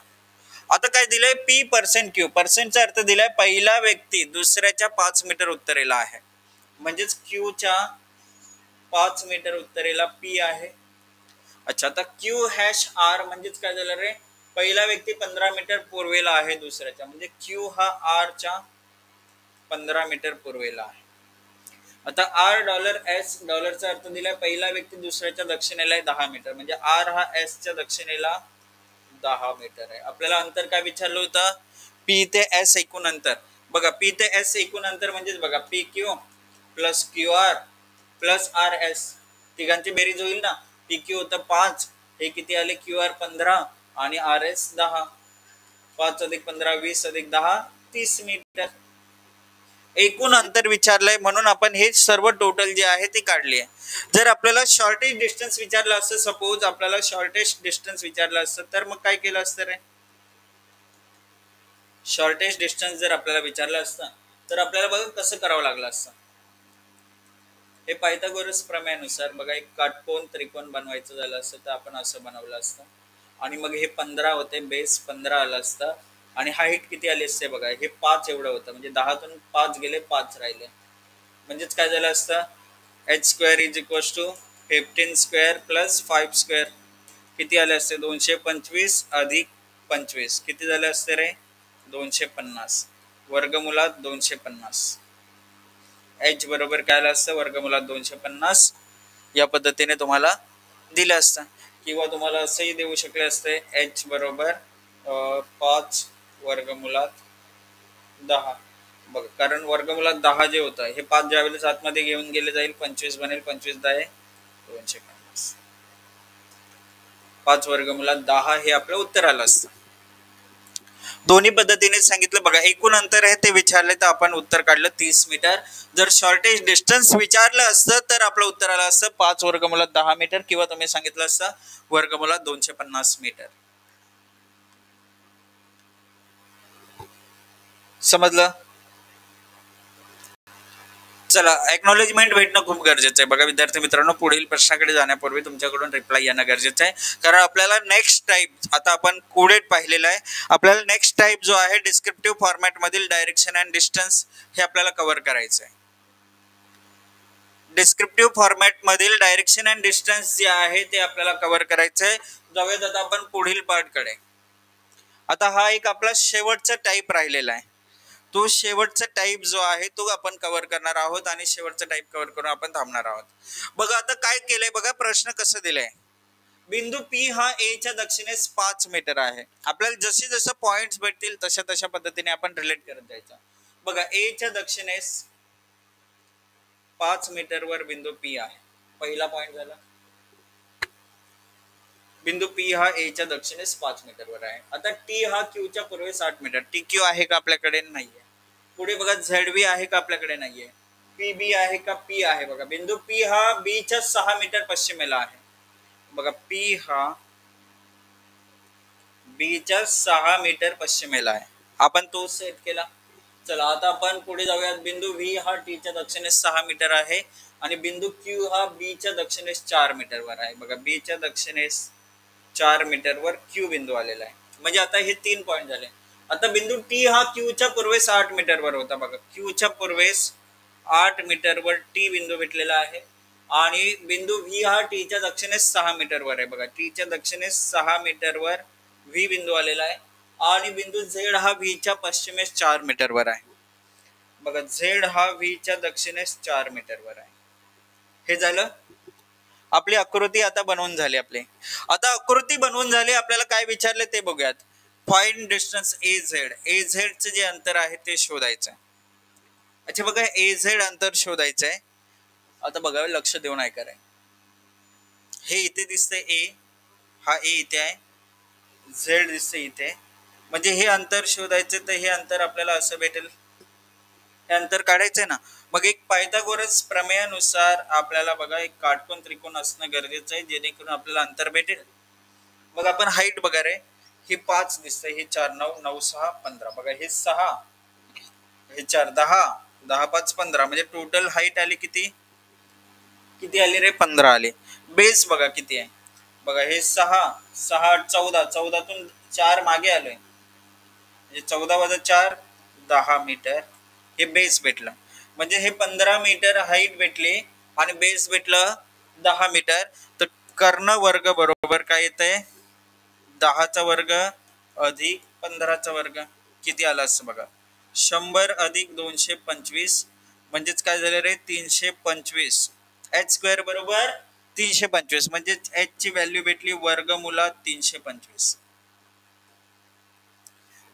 आता काय दिलंय, P%Q. पर्सेंटचा अर्थ दिलाय पहिला व्यक्ती दुसऱ्याच्या 5 मीटर उत्तरेला आहे. म्हणजेच क्यूच्या 5 मीटर उत्तरेला पी आहे. अच्छा, आता क्यू हॅश आर म्हणजेच काय झालं रे, पहिला व्यक्ती 15 मीटर पूर्वेला आहे दुसऱ्याच्या, म्हणजे क्यू हा आर च्या 15 मीटर पूर्वेला आहे. आता आर डॉलर एस, डॉलरचा अर्थ दिलाय पहिला व्यक्ती दुसऱ्याच्या दक्षिणेला आहे 10 मीटर, म्हणजे आर हा एस च्या दक्षिणेला 10 मीटर आहे. आपल्याला अंतर काय विचारलं होतं, पी ते एस एकूण अंतर. बघा पी ते एस एकूण अंतर म्हणजेच बघा P Q plus Q R plus R S, तिघांची बेरीज होईल ना. पी क्यू होतं 5, हे किती आले, क्यू आर 15 आणि आर एस 10. 5 अधिक 15 20 अधिक 10 30 मीटर एकूण अंतर विचारलंय, म्हणून आपण हे सर्व टोटल जे आहे ते काढली आहे. जर आपल्याला शॉर्टेज डिस्टन्स विचारलं असतं, सपोज आपल्याला शॉर्टेज डिस्टन्स विचारलं असतं, तर मग काय केलं असतं रे, शॉर्टेज डिस्टन्स जर आपल्याला विचारलं असतं तर आपल्याला बघा कसं करावं लागलं असतं. हे पायथागोरस प्रमेयानुसार बघा एक काटकोन त्रिकोण बनवायचं झालं असतं तर आपण असं बनवलं असतं, आणि मग हे 15 होते, बेस 15 आलं असतं, आणि हाईट किती आली असते बघा, हे 5 एवढं होतं, म्हणजे 10 तून 5 गेले, 5 राहिले, म्हणजेच काय झालं असतं, H square is equal to 15 square plus 5 square, किती आले असते, 225 अधिक 25 किती झाले असते रे, 250, वर्गमुलात 250. एच बरोबर काय आलं असतं, वर्गमुलात 250. या पद्धतीने तुम्हाला दिलं असतं, किंवा तुम्हाला असंही देऊ शकले असते, एच बरोबर 5 वर्गमुलात 10. बघ, कारण वर्गमुलात 10 जे होतं हे 5 ज्यावेळेस आतमध्ये घेऊन गेले जाईल 25 बनेल, 25 10 250. 5 वर्गमुलात 10 हे आपलं उत्तर आलं असतं. दोन्ही पद्धतीने सांगितलं. बघा एकूण अंतर आहे ते विचारले तर आपण उत्तर काढलं 30 मीटर. जर शॉर्टेज डिस्टन्स विचारलं असतं तर आपलं उत्तर आलं असतं 5 वर्गमुलात 10 मीटर, किंवा तुम्ही सांगितलं असतं वर्गमुलात 250 मीटर. समजलं. चला, एक्नॉलेजमेंट भेटणं खूप गरजेचं आहे. बघा विद्यार्थी मित्रांनो, पुढील प्रश्नाकडे जाण्यापूर्वी तुमच्याकडून रिप्लाय येणं गरजेचं आहे, कारण आपल्याला नेक्स्ट टाइप, आता आपण कोडेड पाहिलेलं आहे, आपल्याला नेक्स्ट टाइप जो आहे डिस्क्रिप्टिव्ह फॉर्मॅट मधील डायरेक्शन अँड डिस्टन्स हे आपल्याला कव्हर करायचं आहे. डिस्क्रिप्टिव्ह फॉर्मॅट मधील डायरेक्शन अँड डिस्टन्स जे आहे ते आपल्याला कव्हर करायचं आहे. जाऊयात आता आपण पुढील पार्टकडे. आता हा एक आपला शेवटचा टाइप राहिलेला आहे, तो शेवटचा टाइप जो आहे तो आपण कव्हर करणार आहोत, आणि शेवटचा टाइप कव्हर करून आपण थांबणार आहोत. बघा आता काय केलंय, बघा प्रश्न कसं दिलंय. बिंदू पी हा ए च्या दक्षिणेस 5 मीटर आहे. आपल्याला जसे जसे पॉइंट्स भेटतील तशा तशा पद्धतीने आपण रिलेट करत जायचं. बघा ए च्या दक्षिणेस 5 मीटर वर बिंदू पी आहे, पहिला पॉइंट झाला. बिंदू पी हा ए च्या दक्षिणेस 5 मीटर वर आहे. आता टी हा क्यू च्या पूर्वेस 8 मीटर, टी क्यू आहे का आपल्याकडे, नाहीये. पुढे बघा झेड बी आहे का आपल्याकडे, नाहीये. पी बी आहे का, पी आहे. बघा बिंदू पी हा बी च्या 6 मीटर पश्चिमेला आहे. बघा पी हा बी च्या 6 मीटर पश्चिमेला आहे, आपण तो सेट केला. चला आता आपण पुढे जाऊयात. बिंदू व्ही हा टी च्या दक्षिणेस 6 मीटर आहे, आणि बिंदू क्यू हा बी च्या दक्षिणेस 4 मीटर वर आहे. बघा बी च्या दक्षिणेस 4 मीटर वर क्यू बिंदू आलेला आहे, म्हणजे आता हे 3 पॉइंट झाले. आता बिंदू टी हा क्यू च्या पूर्वेस 8 मीटर वर होता. बघा क्यू च्या पूर्वेस 8 मीटर वर टी बिंदू भेटलेला आहे, आणि बिंदू व्ही हा टी च्या दक्षिणेस 6 मीटर वर आहे. बघा टी च्या दक्षिणेस 6 मीटर वर व्ही बिंदू आलेला आहे, आणि बिंदू झेड हा व्ही च्या पश्चिमेस 4 मीटर वर आहे. बघा झेड हा व्ही च्या दक्षिणेस 4 मीटर वर आहे. हे झालं, आपली आकृती आता बनवून झाली. आपली आता आकृती बनवून झाली. आपल्याला काय विचारले ते बघूयात. Find distance A Z. A Z चे जे अंतर आहे ते शोधायचं. अच्छा बघा ए झेड अंतर शोधायचं आहे. आता बघा लक्ष देऊन ऐका रे. हे इथे दिसतंय ए, हा ए इथे आहे, झेड दिसतंय इथे, म्हणजे हे अंतर शोधायचं. तर हे अंतर आपल्याला असं भेटेल, हे अंतर काढायचंय ना. मग एक पायथागोरस प्रमेयानुसार आपल्याला बघा एक काटकोन त्रिकोण असणं गरजेचं आहे, जेणेकरून आपल्याला अंतर भेटेल. मग आपण हाईट बघा रे, ही 5 दिसतंय, हे 4 9 9 6 15. बघा हे 6, हे 4 10 10 5 15, म्हणजे टोटल हाईट आली किती, किती आली रे, 15 आली. बेस बघा किती आहे. बघा हे 6 6 14, 14 तून 4 मागे आलोय, म्हणजे 14 वजा 4 10 मीटर हे बेस भेटलं. म्हणजे हे 15 मीटर हाईट भेटली आणि बेस भेटलं 10 मीटर. तर कर्ण वर्ग बरोबर काय येतंय 10चा वर्ग अधिक 15चा वर्ग. किती आला असं बघा 100 अधिक 225 म्हणजेच काय झालं रे 325. एच स्क्वेअर बरोबर 325 म्हणजे एच ची व्हॅल्यू भेटली वर्गमुळात 325.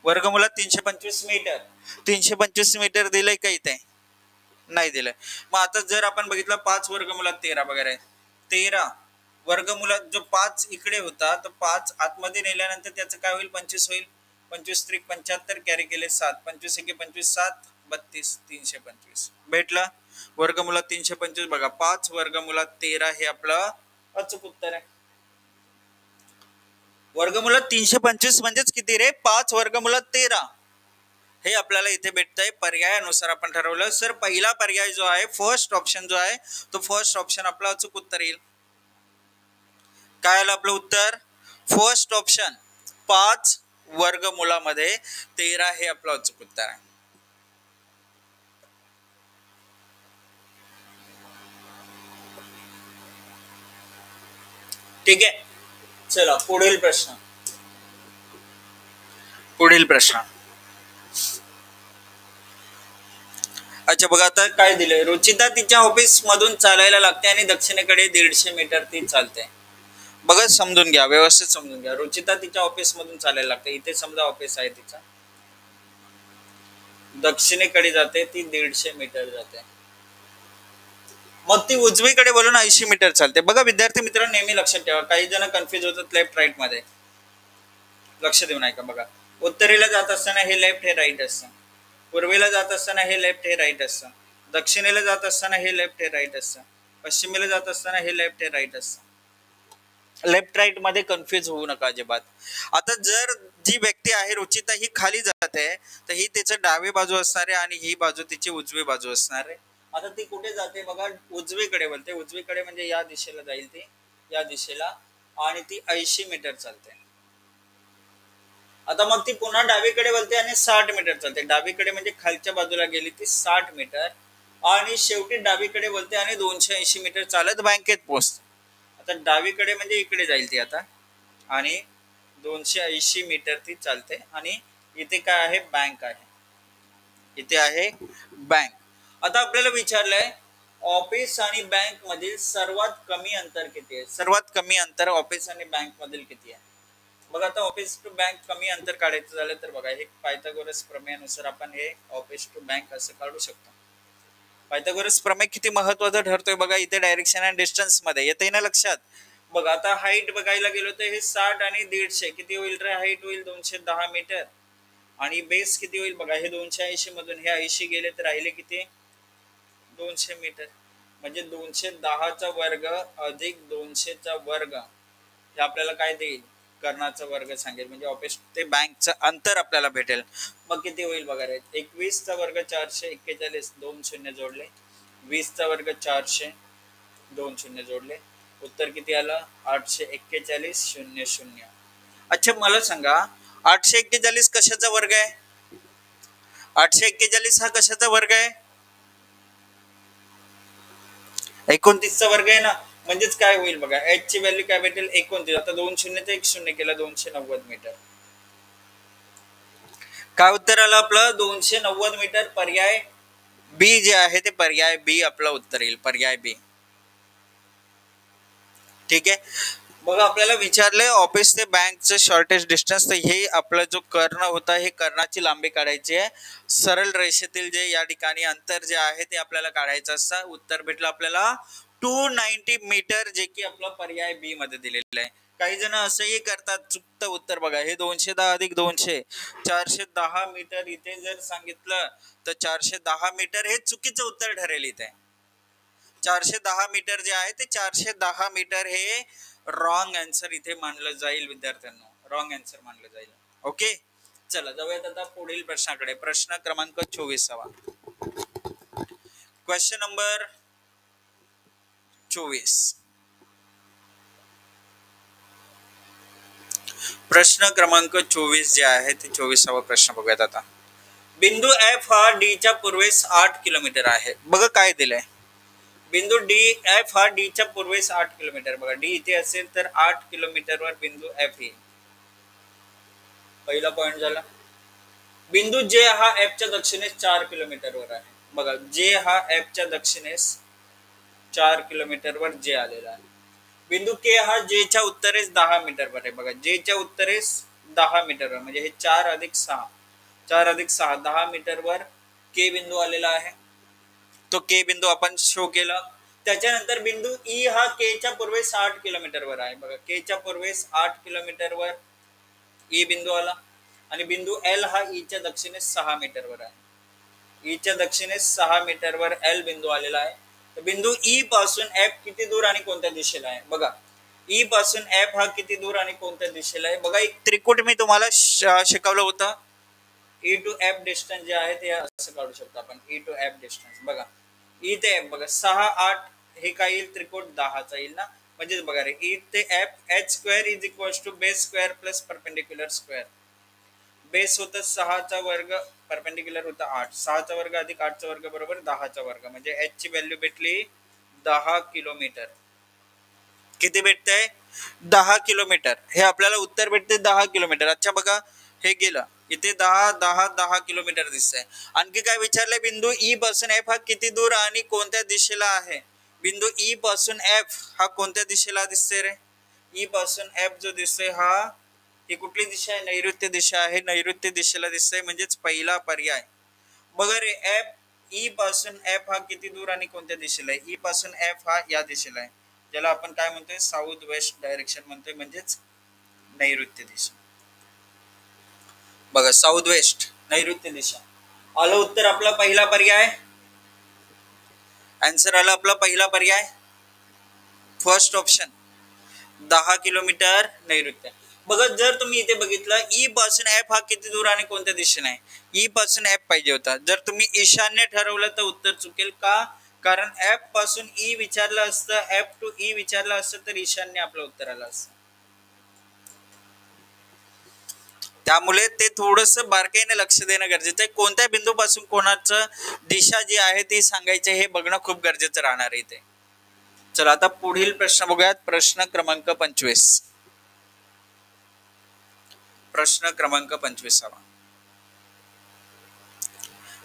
वर्गमुळात 325 मीटर. 325 मीटर दिलंय का इथे नाही दिलंय. मग आता जर आपण बघितलं 5 वर्गमुळात 13 वगैरे 13 वर्गमुळात जो 5 इकडे होता तर 5 आतमध्ये नेल्यानंतर त्याचं काय होईल 25 होईल. 25 त्रिक 75 कॅरी केले 7 25 एके 25 7 32 325 भेटला. वर्गमुळात 325 बघा 5 वर्गमुळात 13 हे आपलं अचूक उत्तर आहे. वर्गमुळात 325 म्हणजेच किती रे 5 वर्गमुळात 13 हे आपल्याला इथे भेटतंय. पर्यायानुसार आपण ठरवलं सर पहिला पर्याय जो आहे फर्स्ट ऑप्शन जो आहे तो फर्स्ट ऑप्शन आपला अचूक उत्तर येईल. काय आलं आपलं उत्तर फर्स्ट ऑप्शन 5 वर्गमुळामध्ये 13 हे आपलं अचूक उत्तर आहे. ठीक आहे. चला पुढील प्रश्न. अच्छा बघा आता काय दिलंय रुचिता तिच्या ऑफिस मधून चालायला लागते आणि दक्षिणेकडे 150 मीटर ती चालते. बघा समजून घ्या व्यवस्थित समजून घ्या. रुचिता तिच्या ऑफिस मधून चालायला लागते. इथे समजा ऑफिस आहे तिचा दक्षिणेकडे जाते ती 150 मीटर जाते. मग ती उजवीकडे बोलून 80 मीटर चालते. बघा विद्यार्थी मित्रांनो नेहमी लक्षात ठेवा काही जण कन्फ्युज होतात लेफ्ट राईट मध्ये. लक्ष देऊन ऐका बघा उत्तरेला जात असताना हे लेफ्ट हे राईट असतं. पूर्वेला जात असताना हे लेफ्ट हे राईट असतं. दक्षिणेला जात असताना हे लेफ्ट हे राईट असतं. पश्चिमेला जात असताना हे लेफ्ट हे राईट असतं. लेफ्ट राईट मध्ये कन्फ्युज होऊ नका अजिबात. आता जर जी व्यक्ती आहे रुचिता ही खाली जाते तर ही तिचं डावी बाजू असणार आहे आणि ही बाजू तिची उजवी बाजू असणार आहे. आता ती कुठे जाते बघा उजवीकडे बोलते. उजवीकडे म्हणजे या दिशेला जाईल ती या दिशेला आणि ती 80 मीटर चालते. आता मग ती पुन्हा डावीकडे बोलते आणि 60 मीटर चालते. डावीकडे म्हणजे खालच्या बाजूला गेली ती 60 मीटर आणि शेवटी डावीकडे बोलते आणि 280 मीटर चालत बँकेत पोहोचते. आता डावीकडे म्हणजे इकडे जाईल ती आता आणि 280 मीटर ती चालते आणि इथे काय आहे बँक आहे. इथे आहे बँक. आता आपल्याला विचारलंय ऑफिस आणि बँक मधील सर्वात कमी अंतर किती आहे. सर्वात कमी अंतर ऑफिस आणि बँक मधील किती आहे. बघा आता ऑफिस टू बँक कमी अंतर काढायचं झालं तर बघा हे पायथागोरस प्रमेयानुसार आपण हे ऑफिस टू बँक असं काढू शकतो. पायथागोरस प्रमेय किती महत्वाचं ठरतोय बघा इथे डायरेक्शन अँड डिस्टन्स मध्ये येते ना लक्षात. बघा आता हाईट बघायला गेलो तर हे 60 आणि 150 किती होईल रे हाईट होईल 210 मीटर आणि बेस किती होईल बघा हे 280 मधून हे 80 गेले तर राहिले किती 200 मीटर. म्हणजे 210चा वर्ग अधिक 200चा वर्ग हे आपल्याला काय देईल कर्णाचा वर्ग सांगेल. म्हणजे ऑफिस ते बँकचं अंतर आपल्याला भेटेल. मग किती होईल बघा रे 21चा वर्ग 441 2 शून्य जोडले 20चा वर्ग 400 2 शून्य जोडले उत्तर किती आलं 841 0 0. अच्छा मला सांगा 841 कशाचा वर्ग आहे. 841 हा कशाचा वर्ग आहे 29चा वर्ग आहे ना. म्हणजेच काय होईल बघा एच ची व्हॅल्यू काय भेटेल 29. आता 2 शून्यचा 1 शून्य केला 290 मीटर. काय उत्तर आलं आपलं 290 मीटर. पर्याय बी जे आहे ते पर्याय बी आपलं उत्तर येईल पर्याय बी. ठीक आहे. बघा आपल्याला विचारलंय ऑफिस ते बँकचं शॉर्टेज डिस्टन्स. तर हे आपला जो कर्ण होता हे कर्णाची लांबी काढायची आहे. सरळ रेषेतील जे या ठिकाणी अंतर जे आहे ते आपल्याला काढायचं असतं. उत्तर भेटलं आपल्याला 290 मीटर जे की आपला पर्याय बी मध्ये दिलेलं आहे. काही जण असंही करतात चुकतं उत्तर बघा हे 210 अधिक 200 410 मीटर इथे जर सांगितलं तर 410 मीटर हे चुकीचं उत्तर ठरेल. इथे 410 मीटर जे आहे ते 410 मीटर हे रॉंग आन्सर इथे मानलं जाईल विद्यार्थ्यांना. रॉंग आन्सर मानलं जाईल. ओके चला जाऊयात आता पुढील प्रश्नाकडे. प्रश्न क्रमांक 24. Question number 24. प्रश्न क्रमांक 24 जे आहे ते 24वा प्रश्न बघूयात आता. बिंदू एफ हा डी च्या पूर्वेस 8 किलोमीटर आहे. बघा काय दिलंय, बिंदू डी एफ हा डी च्या पूर्वेस 8 किलोमीटर. बघा डी इथे असेल तर 8 किलोमीटरवर बिंदू एफ येईल. पहिला पॉइंट झाला. बिंदू जे हा एफ च्या दक्षिणेस 4 किलोमीटरवर आहे. बघा जे हा एफ च्या दक्षिणेस 4 किलोमीटरवर जे आलेला आहे. बिंदू के हा जे च्या उत्तरेस 10 मीटरवर आहे. बघा जे च्या उत्तरेस 10 मीटरवर म्हणजे हे 4 अधिक 6 10 मीटरवर के बिंदू आलेला आहे. तो के बिंदू आपण शो केला. त्याच्यानंतर बिंदू ई हा के च्या पूर्वेस 8 किलोमीटरवर आहे. बघा के च्या पूर्वेस 8 किलोमीटरवर ई बिंदू आला. आणि बिंदू एल हा ई च्या दक्षिणेस 6 मीटरवर आहे. ई च्या दक्षिणेस 6 मीटरवर एल बिंदू आलेला आहे. तर बिंदू ई पासून एफ किती दूर आणि कोणत्या दिशेला आहे. बघा ई पासून एफ हा किती दूर आणि कोणत्या दिशेला आहे. बघा एक त्रिकोट मी तुम्हाला शिकवलं होतं. ई टू एफ डिस्टन्स जे आहे ते असं काढू शकतो आपण. ई टू एफ डिस्टन्स बघा ई ते एफ बघा 6 8 हे काय येईल त्रिकोट 10 चा येईल ना. म्हणजे बघा रे ई ते F H square is equal to base square plus perpendicular square. Base होता 6 चा वर्ग, परपेंडिक्युलर होता 8. 6 चा वर्ग अधिक 8 चा वर्ग बरोबर 10 चा वर्ग. म्हणजे एच ची व्हॅल्यू भेटली 10 किलोमीटर. किती भेटतंय 10 किलोमीटर. हे आपल्याला उत्तर भेटते 10 किलोमीटर. अच्छा बघा हे गेलं इथे 10 किलोमीटर दिसतंय. आणखी काय विचारलंय, बिंदू ई पासून एफ हा किती दूर आणि कोणत्या दिशेला आहे. बिंदू ई पासून एफ हा कोणत्या दिशेला दिसतोय रे. ई पासून एफ जो दिसतोय हा ही कुठली दिशा आहे, नैऋत्य दिशा आहे. नैऋत्य दिशेला दिसतंय म्हणजेच पहिला पर्याय. बघा रे एफ ई पासून एफ हा किती दूर आणि कोणत्या दिशेला आहे. ई पासून एफ हा या दिशेला आहे, ज्याला आपण काय म्हणतोय साऊथ वेस्ट डायरेक्शन म्हणतोय म्हणजेच नैऋत्य दिशा. बघा साऊथ वेस्ट नैऋत्य दिशा आलं उत्तर. आपला पहिला पर्याय आन्सर आला आपला पहिला पर्याय फर्स्ट ऑप्शन 10 किलोमीटर नैऋत्य. बघा जर तुम्ही इथे बघितलं ई पासून एफ हा किती दूर आणि कोणत्या दिशेने आहे. ई पासून एफ पाहिजे होता. जर तुम्ही ईशान्य ठरवलं तर उत्तर चुकेल का, कारण एफ पासून ई विचारलं असतं, एफ टू ई विचारलं असतं तर ईशान्य आपलं उत्तर आलं असतं. त्यामुळे ते थोडस बारकाईने लक्ष देणं गरजेचं आहे. कोणत्या बिंदूपासून कोणाचं दिशा जी आहे ती सांगायची हे बघणं खूप गरजेचं राहणार आहे इथे. चला आता पुढील प्रश्न बघूयात. प्रश्न क्रमांक 25. प्रश्न क्रमांक 25.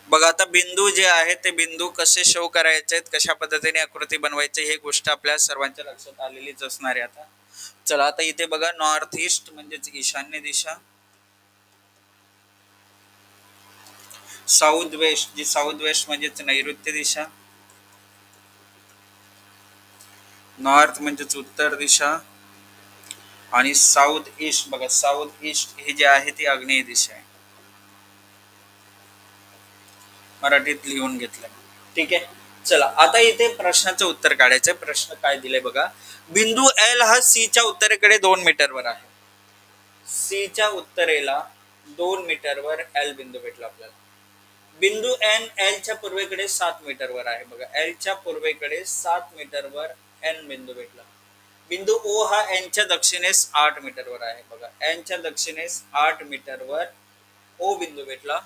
बघा आता बिंदू जे आहे ते बिंदू कसे शो करायचे आहेत, कशा पद्धतीने आकृती बनवायची हे गोष्ट आपल्या सर्वांच्या लक्षात आलेलीच असणार आहे. आता चला आता इथे बघा नॉर्थ ईस्ट म्हणजेच ईशान्य दिशा, साऊथ वेस्ट जी साऊथ वेस्ट म्हणजेच नैऋत्य दिशा, नॉर्थ म्हणजेच उत्तर दिशा आणि साऊथ ईस्ट. बघा साऊथ ईस्ट हे जे आहे ती आग्नेय दिशा आहे. मराठीत लिहून घेतलं. ठीक आहे. चला आता इथे प्रश्नाचं उत्तर काढायचं. प्रश्न काय दिलाय बघा. बिंदू एल हा सी च्या उत्तरेकडे 2 मीटरवर आहे. सी च्या उत्तरेला 2 मीटरवर एल बिंदू भेटला आपल्याला. बिंदू एन एल च्या पूर्वेकडे 7 मीटरवर आहे. बघा एल च्या पूर्वेकडे 7 मीटरवर एन बिंदू भेटला. बिंदू ओ हा एन च्या दक्षिणेस 8 मीटरवर आहे. बघा एन च्या दक्षिणेस 8 मीटरवर ओ बिंदू भेटला.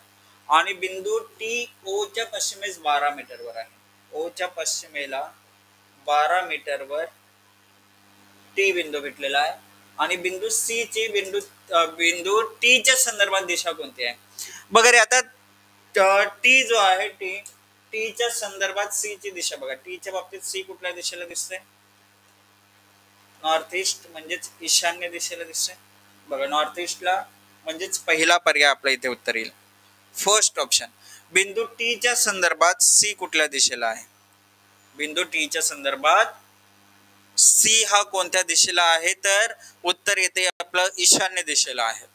आणि बिंदू टी ओ च्या पश्चिमेस 12 मीटरवर आहे. ओ च्या पश्चिमेला 12 मीटरवर टी बिंदू भेटलेला आहे. आणि बिंदू सी ची बिंदू टी च्या संदर्भात दिशा कोणती आहे. बघा रे आता टी जो आहे टी च्या संदर्भात सी ची दिशा बघा. टी च्या बाबतीत सी कुठल्या दिशेला दिसते, नॉर्थ ईस्ट म्हणजेच ईशान्य दिशेला दिसते. बघा नॉर्थ ईस्टला म्हणजेच पहिला पर्याय आपला इथे उत्तर येईल फर्स्ट ऑप्शन. बिंदू टी च्या संदर्भात सी कुठल्या दिशेला आहे. बिंदू टी च्या संदर्भात सी हा कोणत्या दिशेला आहे तर उत्तर येते आपलं ईशान्य दिशेला आहे.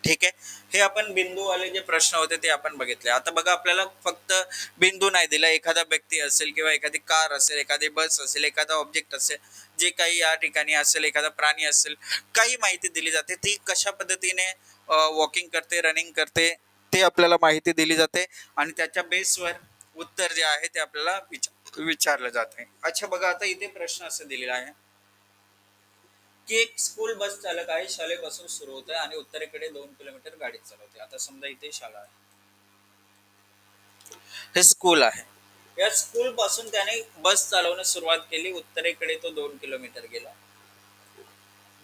ठीक आहे. हे आपण बिंदू वाले जे प्रश्न होते ते आपण बघितले. आता बघा आपल्याला फक्त बिंदू नाही दिला, एखादा व्यक्ती असेल किंवा एखादी कार असेल, एखादी बस असेल, एखादा ऑब्जेक्ट असेल, जे काही या ठिकाणी असेल, एखादा प्राणी असेल, काही माहिती दिली जाते. ती कशा पद्धतीने वॉकिंग करते, रनिंग करते ते आपल्याला माहिती दिली जाते आणि त्याच्या बेसवर उत्तर जे आहे ते आपल्याला विचारलं जाते. अच्छा बघा आता इथे प्रश्न असं दिलेला आहे की एक स्कूल बस चालक आहे, शाळेपासून सुरू होत आहे आणि उत्तरेकडे 2 किलोमीटर गाडी चालवते. आता समजा इथे शाळा आहे हे स्कूल आहे. या स्कूल पासून त्याने बस चालवण्यास सुरुवात केली. उत्तरेकडे तो 2 किलोमीटर गेला.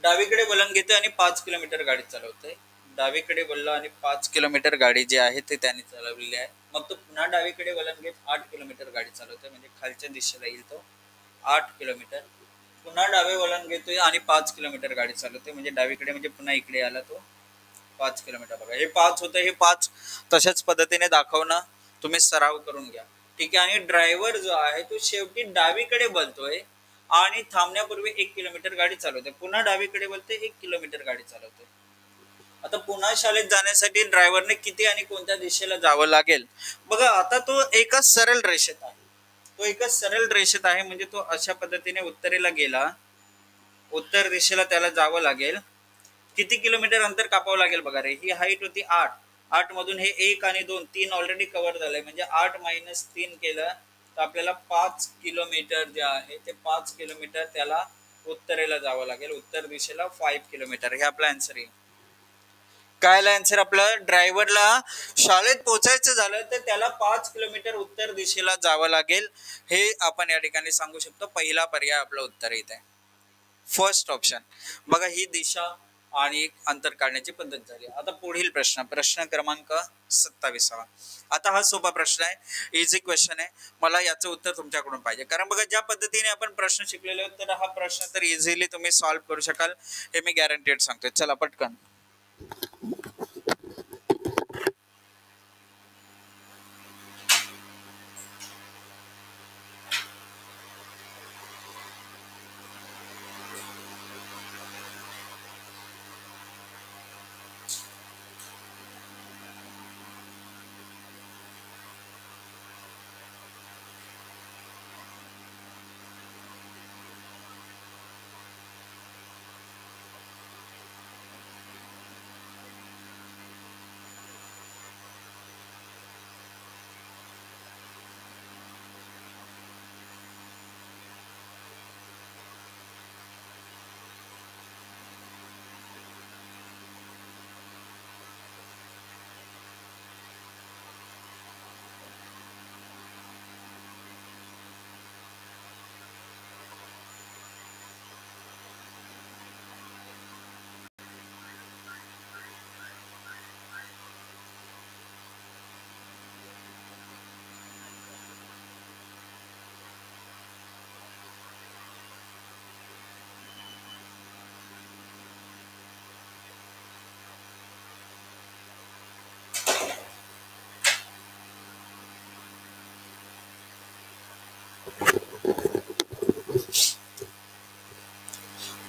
डावीकडे वळण घेतोय आणि 5 किलोमीटर गाडी चालवतोय. डावीकडे वळला आणि 5 किलोमीटर गाडी जी आहे ते त्याने चालवलेली आहे. मग तो पुन्हा डावीकडे वळण घेत 8 किलोमीटर गाडी चालवतोय, म्हणजे खालच्या दिशेला येईल तो 8 किलोमीटर. पुन्हा डावे वळण घेतोय आणि 5 किलोमीटर गाडी चालवतोय, म्हणजे डावीकडे म्हणजे पुन्हा इकडे आला तो 5 किलोमीटर. बघा हे 5 होतं, हे 5 तशाच पद्धतीने दाखवणं तुम्ही सराव करून घ्या. ठीक आहे. आणि ड्रायव्हर जो आहे तो शेवटी डावीकडे बोलतोय आणि थांबण्यापूर्वी 1 किलोमीटर गाडी चालवते. पुन्हा डावीकडे बोलते 1 किलोमीटर गाडी चालवते. आता पुन्हा शाळेत जाण्यासाठी ड्रायव्हरने किती आणि कोणत्या दिशेला जावं लागेल बघा. आता तो एकाच सरळ रेषेत आहे. तो एकाच सरळ रेषेत आहे, म्हणजे तो अशा पद्धतीने उत्तरेला गेला. उत्तर दिशेला त्याला जावं लागेल. किती किलोमीटर अंतर कापावं लागेल बघा रे. ही हाईट होती 8. 8 मधून हे 1 आणि 2 3 ऑलरेडी कव्हर झालंय, म्हणजे 8 - 3 केलं तर आपल्याला 5 किलोमीटर जे आहे ते 5 किलोमीटर त्याला उत्तरेला जावं लागेल. उत्तर दिशेला 5 किलोमीटर. हे आपला आन्सर येईल. काय आन्सर आपलं? ड्रायव्हरला शाळेत पोहोचायचं झालं तर त्याला 5 किलोमीटर उत्तर दिशेला जावं लागेल. हे आपण या ठिकाणी सांगू शकतो. पहिला पर्याय आपलं उत्तर येत आहे, फर्स्ट ऑप्शन. बघा ही दिशा आणि अंतर काढण्याची पद्धत झाली. आता पुढील प्रश्न, प्रश्न क्रमांक 27. आता हा सोपा प्रश्न आहे, इझी क्वेश्चन आहे. मला याचं उत्तर तुमच्याकडून पाहिजे, कारण बघा ज्या पद्धतीने आपण प्रश्न शिकलेले आहोत तर हा प्रश्न तर इझिली तुम्ही सॉल्व्ह करू शकाल, हे मी गॅरंटेड सांगतोय. चला पटकन.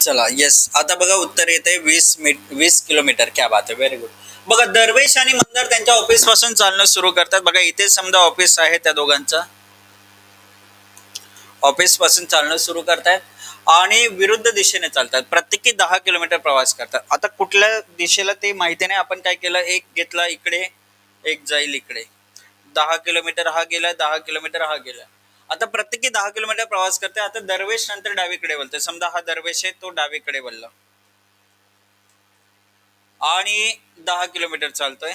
चला येस. आता बघा उत्तर येते 20 किलोमीटर. क्या बात आहे, व्हेरी गुड. बघा दरवेश आणि मंदार त्यांच्या ऑफिस पासून चालणं सुरू करतात. बघा इथे समजा ऑफिस आहे त्या दोघांचं, ऑफिस पासून चालणं सुरू करतात आणि विरुद्ध दिशेने चालतात. प्रत्येकी 10 किलोमीटर प्रवास करतात. आता कुठल्या दिशेला ते माहिती नाही. आपण काय केलं, एक घेतला इकडे, एक जाईल इकडे. 10 किलोमीटर हा गेला, 10 किलोमीटर हा गेला. आता प्रत्येकी 10 किलोमीटर प्रवास करते. आता दरवेश नंतर डावीकडे वळते. समजा हा दरवेश आहे, तो डावीकडे वळला आणि 10 किलोमीटर चालतोय.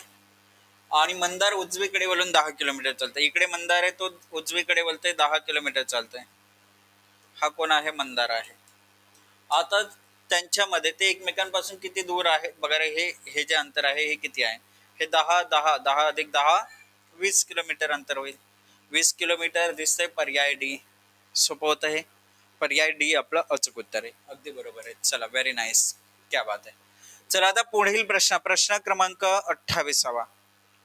आणि मंदार उजवीकडे वळून 10 किलोमीटर चालतोय. इकडे मंदार आहे, तो उजवीकडे वळतोय, 10 किलोमीटर चालतोय. हा कोण आहे? मंदार आहे. आता त्यांच्यामध्ये ते एकमेकांपासून किती दूर आहे बघा रे. हे जे अंतर आहे हे किती आहे? हे 10 10 10 अधिक 10 20 किलोमीटर अंतर होईल. 20 किलोमीटर दिसतंय. पर्याय डी. सोपं होतं हे. पर्याय डी आपलं अचूक उत्तर आहे. अगदी बरोबर आहे. चला व्हेरी नाईस, क्या बात आहे. चला आता पुढील प्रश्न, प्रश्न क्रमांक 28.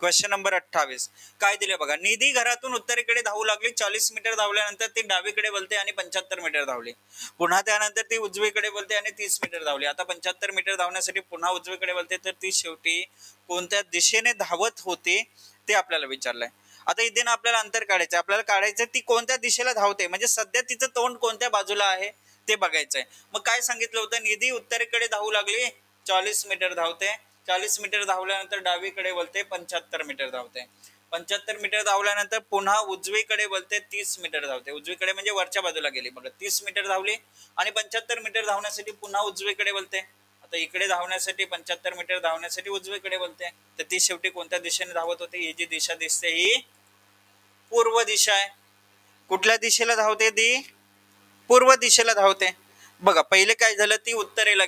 Question number 28. काय दिले बघा. निधी घरातून उत्तरेकडे धावू लागली. 40 मीटर धावल्यानंतर ती डावीकडे वळते आणि 75 मीटर धावली. पुन्हा त्यानंतर ती उजवीकडे वळते आणि 30 मीटर धावली. आता 75 मीटर धावण्यासाठी पुन्हा उजवीकडे वळते, तर ती शेवटी कोणत्या दिशेने धावत होते ते आपल्याला विचारलंय. आता इथे ना आपल्याला अंतर काढायचं. आपल्याला काढायचं ती कोणत्या दिशेला धावते, म्हणजे सध्या तिचं तोंड कोणत्या बाजूला आहे ते बघायचंय. मग काय सांगितलं होतं, निधी उत्तरेकडे धावू लागली, 40 मीटर धावते. 40 मीटर धावल्यानंतर डावीकडे वळते, 75 मीटर धावते. 75 मीटर धावल्यानंतर पुन्हा उजवीकडे वळते, 30 मीटर धावते. उजवीकडे म्हणजे वरच्या बाजूला गेली. बघा 30 मीटर धावली आणि 75 मीटर धावण्यासाठी पुन्हा उजवीकडे वळते. आता इकडे धावण्यासाठी 75 मीटर धावण्यासाठी उजवीकडे वळते, तर ती शेवटी कोणत्या दिशेने धावत होती? ही जी दिशा दिसते ही पूर्व दिशा आहे. कुठल्या दिशेला धावते ती? पूर्व दिशेला धावते. बघा पहिले काय झालं, ती उत्तरेला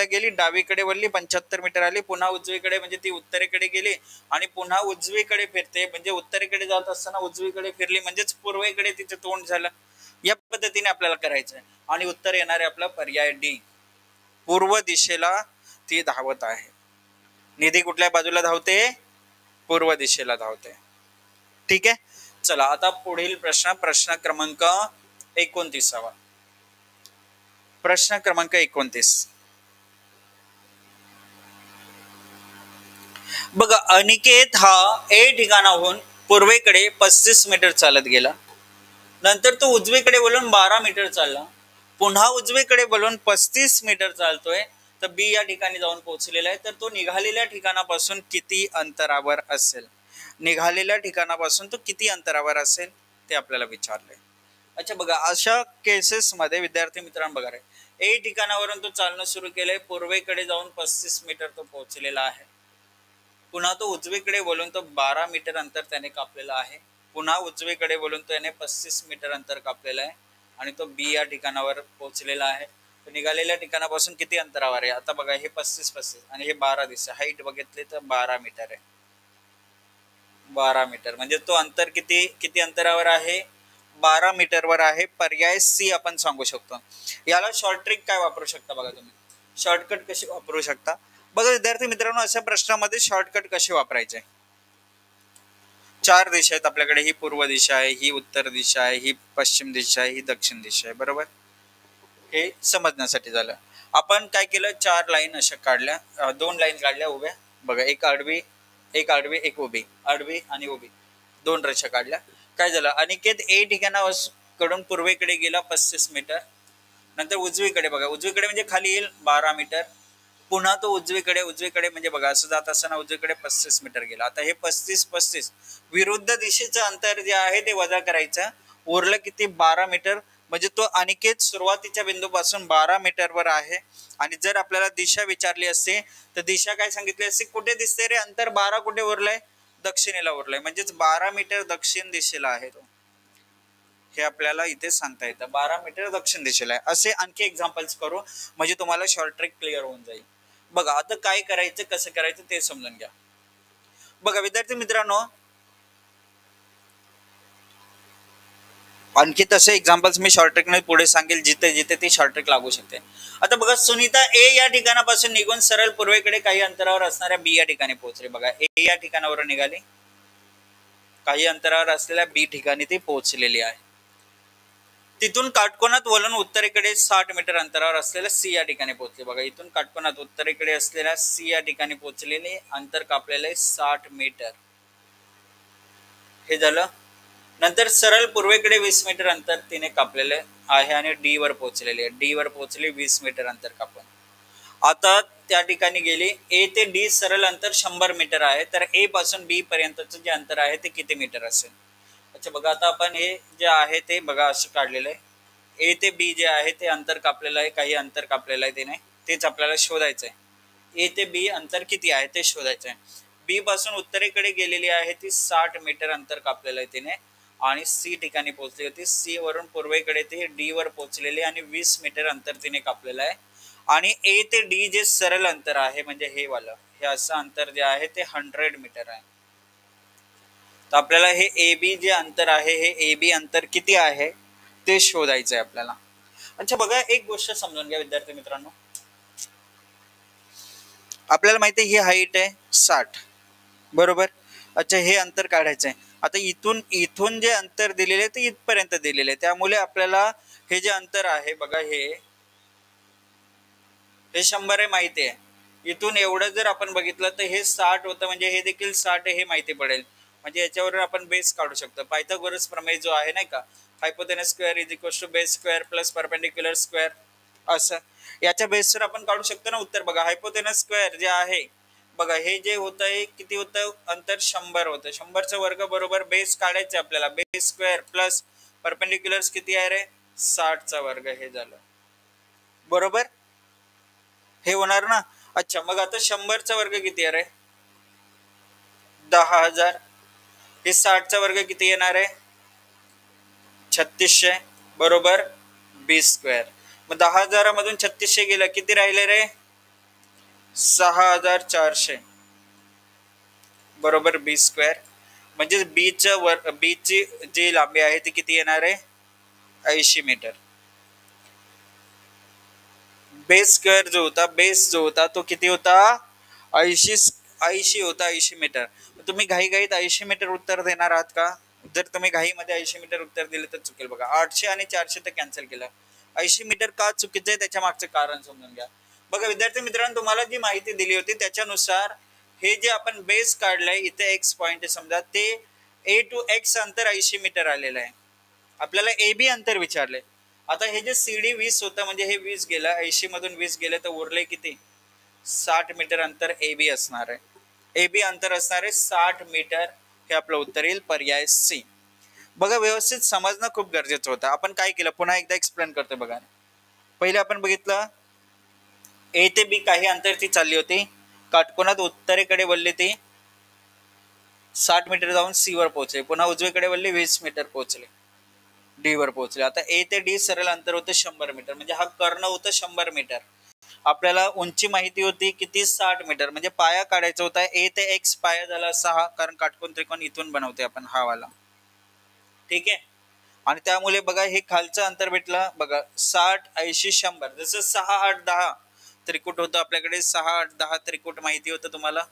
गेली, डावीकडे वळली, 75 मीटर आली, पुन्हा उजवीकडे म्हणजे ती उत्तरेकडे गेली आणि पुन्हा उजवीकडे फिरते, म्हणजे उत्तरेकडे जात असताना उजवीकडे फिरली, म्हणजेच पूर्वेकडे तिचं तोंड झालं. या पद्धतीने आपल्याला करायचं आहे आणि उत्तर येणार आहे आपला पर्याय डी. पूर्व दिशेला ती धावत आहे. निधी कुठल्या बाजूला धावते? पूर्व दिशेला धावते. ठीक आहे, चला आता पुढील प्रश्न क्रमांक 29. प्रश्न क्रमांक 29. बघा, अनिकेत हा ए ठिकाणाहून पूर्वेकडे 35 मीटर चालत गेला. नंतर तो उजवीकडे वळून 12 मीटर चालला. पुन्हा उजवीकडे वळून 35 मीटर चालतोय. तर बी या ठिकाणी जाऊन पोहोचलेला आहे. तर तो निघालेल्या ठिकाणापासून किती अंतरावर असेल? निघालेल्या ठिकाणापासून तो किती अंतरावर असेल ते आपल्याला विचारलंय. अच्छा बघा, अशा केसेस मध्ये विद्यार्थी मित्रांनो बघा रे, ए ठिकाणावरून तो चालणं सुरू केलंय, पूर्वेकडे जाऊन 35 मीटर तो पोहोचलेला आहे. पुन्हा तो उजवीकडे वळून तो 12 मीटर अंतर त्याने कापलेला आहे. पुन्हा उजवीकडे वळून त्याने 35 मीटर अंतर कापलेलं आहे आणि तो बी या ठिकाणावर पोहोचलेला आहे. तो निघालेल्या ठिकाणापासून किती अंतरावर आहे? आता बघा, हे 35 आणि हे 12 दिसतं. हाईट बघितली तर 12 मीटर आहे. 12 मीटर म्हणजे तो अंतर किती अंतरावर आहे? 12 मीटरवर आहे. पर्याय सी आपण सांगू शकतो. याला शॉर्ट ट्रिक काय वापरू शकता बघा तुम्ही, शॉर्टकट कशी वापरू शकता बघा विद्यार्थी मित्रांनो. अशा प्रश्नामध्ये शॉर्टकट कसे वापरायचे? 4 दिशा आहेत आपल्याकडे. ही पूर्व दिशा आहे, ही उत्तर दिशा आहे, ही पश्चिम दिशा आहे, ही दक्षिण दिशा आहे. बरोबर, हे समजण्यासाठी झालं. आपण काय केलं, 4 लाईन अशा काढल्या, 2 लाईन काढल्या उभ्या बघा, एक आडवी एक उभी, आडवी आणि उभी, 2 रेषा काढल्या. काय झालं, अनिकेत ए ठिकाणाकडून पूर्वेकडे गेला 35 मीटर. नंतर उजवीकडे बघा, उजवीकडे म्हणजे खाली येईल 12 मीटर. पुन्हा तो उजवीकडे म्हणजे बघा असं जात असताना उजवीकडे 35 मीटर गेला. आता हे 35 विरुद्ध दिशेचं अंतर जे आहे ते वजा करायचं. उरलं किती? 12 मीटर. म्हणजे तो अनिकेत सुरुवातीच्या बिंदूपासून 12 मीटरवर आहे. आणि जर आपल्याला दिशा विचारली असते तर दिशा काय सांगितली असते? कुठे दिसते रे अंतर? 12 कुठे उरलंय? दक्षिणेला उरलंय, म्हणजेच 12 मीटर दक्षिण दिशेला आहे तो. हे आपल्याला इथे सांगता येतं, 12 मीटर दक्षिण दिशेला आहे. असे आणखी एक्झाम्पल्स करू म्हणजे तुम्हाला शॉर्ट ट्रिक क्लिअर होऊन जाईल. बघा आता काय करायचं, कसं करायचं ते समजून घ्या. बघा विद्यार्थी मित्रांनो, आणखी तसे एक्झाम्पल्स मी शॉर्ट ट्रिक मध्ये पुढे सांगेल, जिथे जिथे ती शॉर्ट ट्रिक लागू शकते. आता बघा, सुनीता ए या ठिकाणापासून निघून सरळ पूर्वेकडे काही अंतरावर असणाऱ्या बी या ठिकाणी पोहोचले. बघा, ए या ठिकाणावर निघाली, काही अंतरावर असलेल्या बी ठिकाणी ती पोहोचलेली आहे. तिथून काटकोनात वळून उत्तरेकडे 60 मीटर अंतरावर असलेल्या सी या ठिकाणी पोहोचले. बघा, इथून काटकोनात उत्तरेकडे असलेल्या सी या ठिकाणी पोहोचलेले, अंतर कापलेले 60 मीटर. हे झालं. नंतर सरळ पूर्वेकडे 20 मीटर अंतर तिने कापलेले आहे आणि डी वर पोहोचलेले आहे. डी वर पोहोचले 20 मीटर अंतर कापून. आता त्या ठिकाणी गेली. ए ते डी सरळ अंतर 100 मीटर आहे. तर ए पासून बी पर्यंतचं जे अंतर आहे ते किती मीटर असेल? अच्छा बघा, आता आपण हे जे आहे ते बघा असं काढलेलं आहे. ए ते बी जे आहे ते अंतर कापलेलं आहे, काही अंतर कापलेलं आहे तिने, तेच आपल्याला शोधायचं आहे. ए ते बी अंतर किती आहे ते शोधायचं आहे. बी पासून उत्तरेकडे गेलेली आहे ती 60 मीटर अंतर कापलेलं आहे तिने आणि सी ठिकाणी पोहोचली होती. सी वरून पूर्वेकडे ती डी वर पोहोचलेली आणि 20 मीटर अंतर तिने कापलेलं आहे. आणि ए ते डी जे सरळ अंतर आहे म्हणजे हे वाला, हे असं अंतर जे आहे ते 100 मीटर आहे. तर आपल्याला हे ए बी जे अंतर आहे, हे ए बी अंतर किती आहे ते शोधायचं आहे आपल्याला. अच्छा बघा, एक गोष्ट समजून घ्या विद्यार्थी मित्रांनो. आपल्याला माहिती आहे ही हाईट आहे 60 बरोबर. अच्छा, हे अंतर काढायचं आहे. आता इथून जे अंतर दिलेले आहे ते इथपर्यंत दिलेले आहे. त्यामुळे आपल्याला हे जे अंतर आहे बघा, हे 100 आहे माहिती आहे. इथून एवढं जर आपण बघितलं तर हे 60 होतं, म्हणजे हे देखील 60 आहे हे माहिती पडेल. म्हणजे याच्यावर आपण बेस काढू शकतो. पायथागोरस प्रमेय जो आहे नाही का, hypotenuse square is equals to base square plus perpendicular square, असं याच्या बेसवर आपण काढू शकतो ना उत्तर. बघा, हायपोतेनस स्क्वेअर जे आहे बघा, हे जे होतं हे किती होतं? अंतर 100 होतं. 100चा वर्ग बरोबर बेस काढायचं आपल्याला, बेस स्क्वेअर प्लस परपेंडिक्युलर्स किती आहे रे? 60चा वर्ग. हे झालं बरोबर, हे होणार ना. अच्छा, मग आता 100चा वर्ग किती आहे रे? 10,000. हे 60चा वर्ग किती येणार आहे? 3600 बरोबर बी स्क्वेअर. मग 10,000 मधून 3600 गेलं, किती राहिले रे? 6400 बरोबर बी स्क्वेअर. म्हणजे बीची जी लांबी आहे ती किती येणार आहे? 80 मीटर. बेस जो होता तो किती होता? 80 होता, 80 मीटर. तुम्ही घाईघाईत 80 मीटर उत्तर देणार आहात का? जर तुम्ही घाईमध्ये 80 मीटर उत्तर दिले तर चुकेल बघा. 800 आणि 400 तर कॅन्सल केलं. 80 मीटर का चुकीचं आहे त्याच्या मागचं कारण समजून घ्या. बघा विद्यार्थी मित्रांनो, तुम्हाला जी माहिती दिली होती त्याच्यानुसार हे जे आपण बेस काढलंय, इथे एक्स पॉइंट आहे समजा, ते ए टू एक्स अंतर 80 मीटर आलेलं आहे. आपल्याला ए बी अंतर विचारले. आता हे जे सीडी 20 होतं, म्हणजे हे 20 गेलं, 80 मधून 20 गेले तर उरले किती? 60 मीटर अंतर ए बी असणार आहे. ए बी अंतर असणार आहे 60 मीटर. हे आपलं उत्तर येईल पर्याय सी. बघा व्यवस्थित समजणं खूप गरजेचं होतं. आपण काय केलं पुन्हा एकदा एक्सप्लेन करतो बघा. पहिले आपण बघितलं ए ते बी काही अंतर ती चालली होती, काटकोनात उत्तरेकडे वळली ती 60 मीटर जाऊन सी वर पोहोचले, पुन्हा उजवीकडे वळली 20 मीटर पोहोचले, डी वर पोहोचले. आता ए ते डी सरळ अंतर होतं 100 मीटर, म्हणजे हा कर्ण होतं 100 मीटर. आपल्याला उंची माहिती होती किती? 60 मीटर. म्हणजे पाया काढायचा होता. ए ते एक्स पाया झाला 6, कारण काटकोन त्रिकोण इथून बनवते आपण हा वाला. ठीक आहे. आणि त्यामुळे बघा हे खालचं अंतर भेटलं बघा 60 80 100. जसं 6 8 10 त्रिकूट होतं आपल्याकडे, 6 8 10 त्रिकूट माहिती होतं तुम्हाला.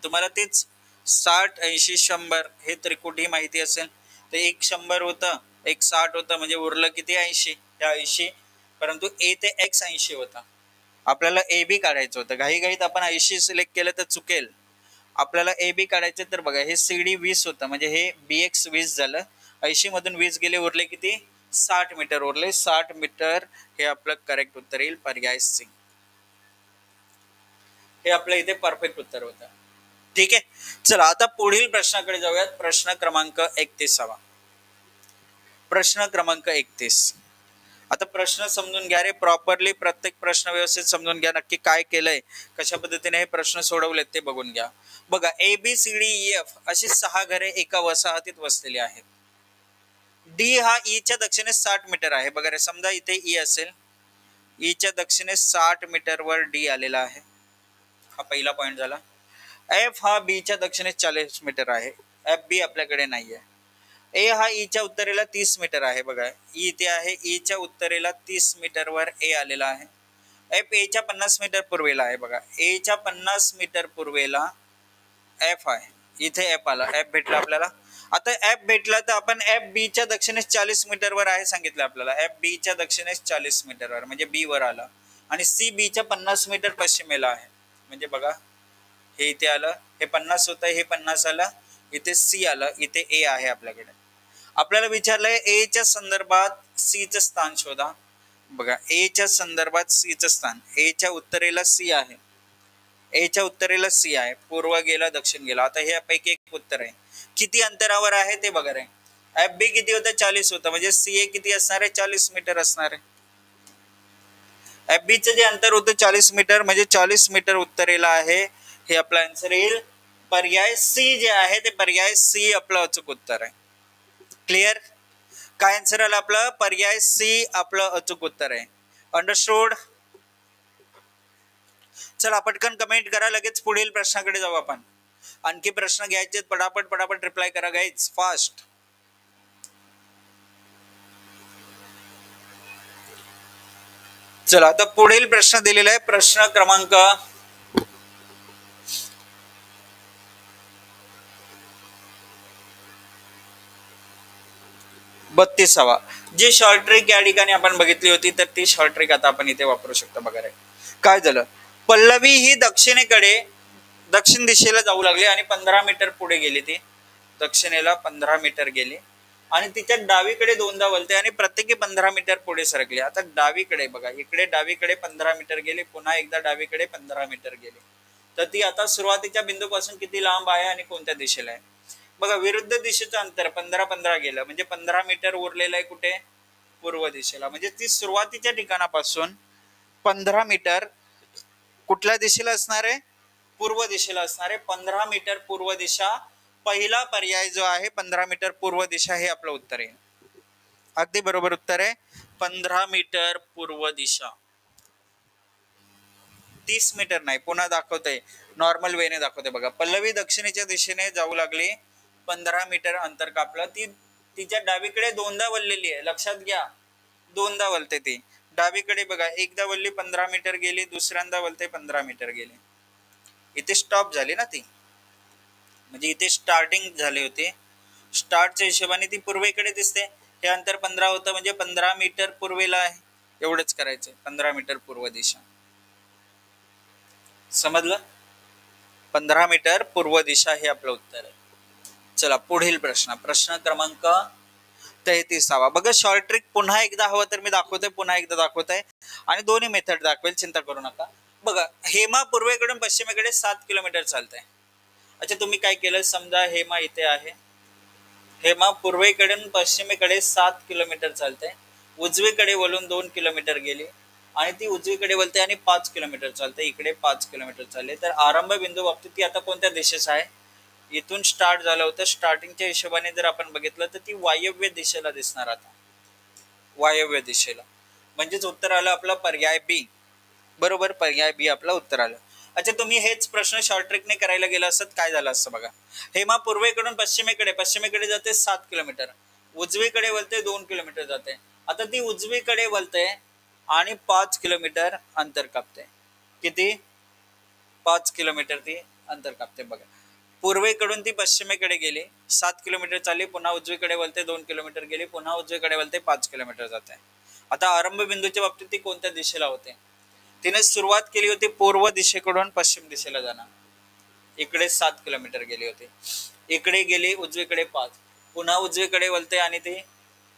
तुम्हाला तेच 60 80 100 हे त्रिकूट ही माहिती असेल. तर एक 100 होतं, एक 60 होतं, म्हणजे उरलं किती? 80. त्या 80, परंतु ए ते एक्स 80 होता. आपल्याला ए बी काढायचं होतं. घाईघाईत आपण 80 सिलेक्ट केलं तर चुकेल. आपल्याला ए बी काढायचं. तर बघा हे सी डी 20 होतं, म्हणजे हे बी एक्स 20 झालं. 80 मधून 20 गेले, उरले किती? 60 मीटर उरले. 60 मीटर हे आपलं करेक्ट उत्तर येईल पर्याय सी. हे आपलं इथे परफेक्ट उत्तर होतं. ठीक आहे. चला आता पुढील प्रश्नाकडे जाऊयात. प्रश्न क्रमांक 31. प्रश्न क्रमांक 31. आता प्रश्न समजून घ्या रे प्रॉपरली. प्रत्येक प्रश्न व्यवस्थित समजून घ्या. नक्की काय केलंय, कशा पद्धतीने हे प्रश्न सोडवलेत ते बघून घ्या. बघा A B C D E F अशी 6 घरे एका वसाहतीत वसलेली आहेत. डी हा ई च्या दक्षिणेस 60 मीटर आहे. बघा रे, समजा इथे ई असेल, ई च्या दक्षिणेस 60 मीटर वर डी आलेला आहे. हा पहिला पॉइंट झाला. एफ हा बी च्या दक्षिणेस 40 मीटर आहे. एफ बी आपल्याकडे नाहीये. ए हा ई च्या उत्तरेला 30 मीटर आहे. बघा ई इथे आहे, ई च्या उत्तरेला 30 मीटर वर ए आलेला आहे. एफ ए च्या 50 मीटर पूर्वेला आहे. बघा ए च्या 50 मीटर पूर्वेला एफ आहे. इथे एफ आला, एफ भेटला आपल्याला. आता एफ भेटला तर आपण एफ बी च्या दक्षिणेस 40 मीटर वर आहे सांगितलं आपल्याला. एफ बी च्या दक्षिणेस 40 मीटर वर, म्हणजे बी वर आला. आणि सी बी च्या 50 मीटर पश्चिमेला आहे. म्हणजे बघा हे इथे आलं, हे 50 होतं, हे 50 आलं, इथे सी आलं, इथे ए आहे आपल्याकडे. आपल्याला विचारलंय ए च्या संदर्भात सी चं स्थान शोधा. बघा ए च्या संदर्भात सी चं स्थान, ए च्या उत्तरेला सी आहे, ए च्या उत्तरेला सी आहे, पूर्व गेला दक्षिण गेला. आता हे पैकी एक उत्तर आहे. किती अंतरावर आहे ते बघा रे. एफ बी किती होतं? 40 होतं, म्हणजे सी ए किती असणार आहे? 40 मीटर असणार आहे. एफ बी चं जे अंतर होतं 40 मीटर, म्हणजे 40 मीटर उत्तरेला आहे. हे आपला आन्सर येईल पर्याय सी. जे आहे ते पर्याय सी आपलं अचूक उत्तर आहे. क्लिअर? काय आन्सर आलं आपलं? पर्याय सी आपलं अचूक उत्तर आहे. अंडरस्टूड? चला पटकन कमेंट करा, लगेच पुढील प्रश्नाकडे जाऊ आपण. आणखी प्रश्न घ्यायचे, पटापट पटापट रिप्लाय करा गाईज, फास्ट. चला आता पुढील प्रश्न दिलेला आहे. प्रश्न क्रमांक 32. जी शॉर्ट ट्रिक या ठिकाणी आपण बघितली होती, तर ती शॉर्ट ट्रिक आता आपण इथे वापरू शकतो. बघा रे काय झालं. पल्लवी ही दक्षिण दिशेला जाऊ लागली आणि 15 मीटर पुढे गेली. ती दक्षिणेला 15 मीटर गेली आणि तिच्या डावीकडे दोनदा वळते आणि प्रत्येकी 15 मीटर पुढे सरकली. आता डावीकडे बघा, इकडे डावीकडे 15 मीटर गेली, पुन्हा एकदा डावीकडे 15 मीटर गेली. तर ती आता सुरुवातीच्या बिंदूपासून किती लांब आहे आणि कोणत्या दिशेला आहे? बघा विरुद्ध दिशेचं अंतर 15 गेलं, म्हणजे 15 मीटर उरलेलं आहे कुठे? पूर्व दिशेला. म्हणजे ती सुरुवातीच्या ठिकाणापासून 15 मीटर कुठल्या दिशेला असणार आहे? पूर्व दिशेला असणार आहे. 15 मीटर पूर्व दिशा पहिला पर्याय जो आहे 15 मीटर पूर्व दिशा हे आपलं उत्तर आहे. अगदी बरोबर उत्तर आहे 15 मीटर पूर्व दिशा. 30 मीटर नाही, पुन्हा दाखवते नॉर्मल वेने दाखवते बघा. पल्लवी दक्षिणेच्या दिशेने जाऊ लागली, 15 मीटर अंतर कापलं. ती तिच्या डावीकडे दोनदा वळलेली आहे, लक्षात घ्या, दोनदा वळते ती डावीकडे बघा. एकदा वळली 15 मीटर गेली, दुसऱ्यांदा वळते 15 मीटर गेली. इथे स्टॉप झाली ना ती, म्हणजे इथे स्टार्टिंग झाली होती. स्टार्टच्या हिशोबाने ती पूर्वेकडे दिसते. हे अंतर 15 होतं, म्हणजे 15 मीटर पूर्वेला आहे. एवढंच करायचं, 15 मीटर पूर्व दिशा. समजलं? 15 मीटर पूर्व दिशा हे आपलं उत्तर आहे. चला पुढील प्रश्न, प्रश्न क्रमांक 33. बघा शॉर्ट ट्रिक पुन्हा एकदा हवं तर मी दाखवतोय, पुन्हा एकदा दाखवतोय आणि दोन्ही मेथड दाखवेल, चिंता करू नका. बघा हेमा पूर्वेकडून पश्चिमेकडे 7 किलोमीटर चालते. अच्छा तुम्ही काय केलं, समजा हेमा इथे आहे, हेमा पूर्वेकडून पश्चिमेकडे 7 किलोमीटर चालते, उजवीकडे वळून 2 किलोमीटर गेली आणि ती उजवीकडे वळते आणि 5 किलोमीटर चालते, इकडे 5 किलोमीटर चालले. तर आरंभ बिंदू बाबतीत ती आता कोणत्या दिशेस आहे? इथून स्टार्ट झालं होतं, स्टार्टिंगच्या हिशोबाने जर आपण बघितलं तर ती वायव्य दिशेला दिसणार. आता वायव्य दिशेला, म्हणजेच उत्तर आलं आपला पर्याय बी. बरोबर, पर्याय बी आपलं उत्तर आलं. अच्छा तुम्ही हेच प्रश्न शॉर्ट ट्रिकने करायला गेला असत काय झालं असतं बघा. हेमा पूर्वेकडून पश्चिमेकडे जाते 7 किलोमीटर, उजवीकडे वळते 2 किलोमीटर जाते. आता ती उजवीकडे वळते आणि 5 किलोमीटर अंतर कापते. किती? 5 किलोमीटर ती अंतर कापते. बघा पूर्वेकडून ती पश्चिमेकडे गेली, 7 किलोमीटर चालली, पुन्हा उजवीकडे वळते 2 किलोमीटर गेली, पुन्हा उजवीकडे वळते 5 किलोमीटर जाते. आता आरंभ बिंदूच्या बाबतीत ती कोणत्या दिशेला होते? तिने सुरुवात केली होती पूर्व दिशेकडून पश्चिम दिशेला जाणार, इकडे 7 किलोमीटर गेली होती, इकडे गेली उजवीकडे 5, पुन्हा उजवीकडे वळते आणि ती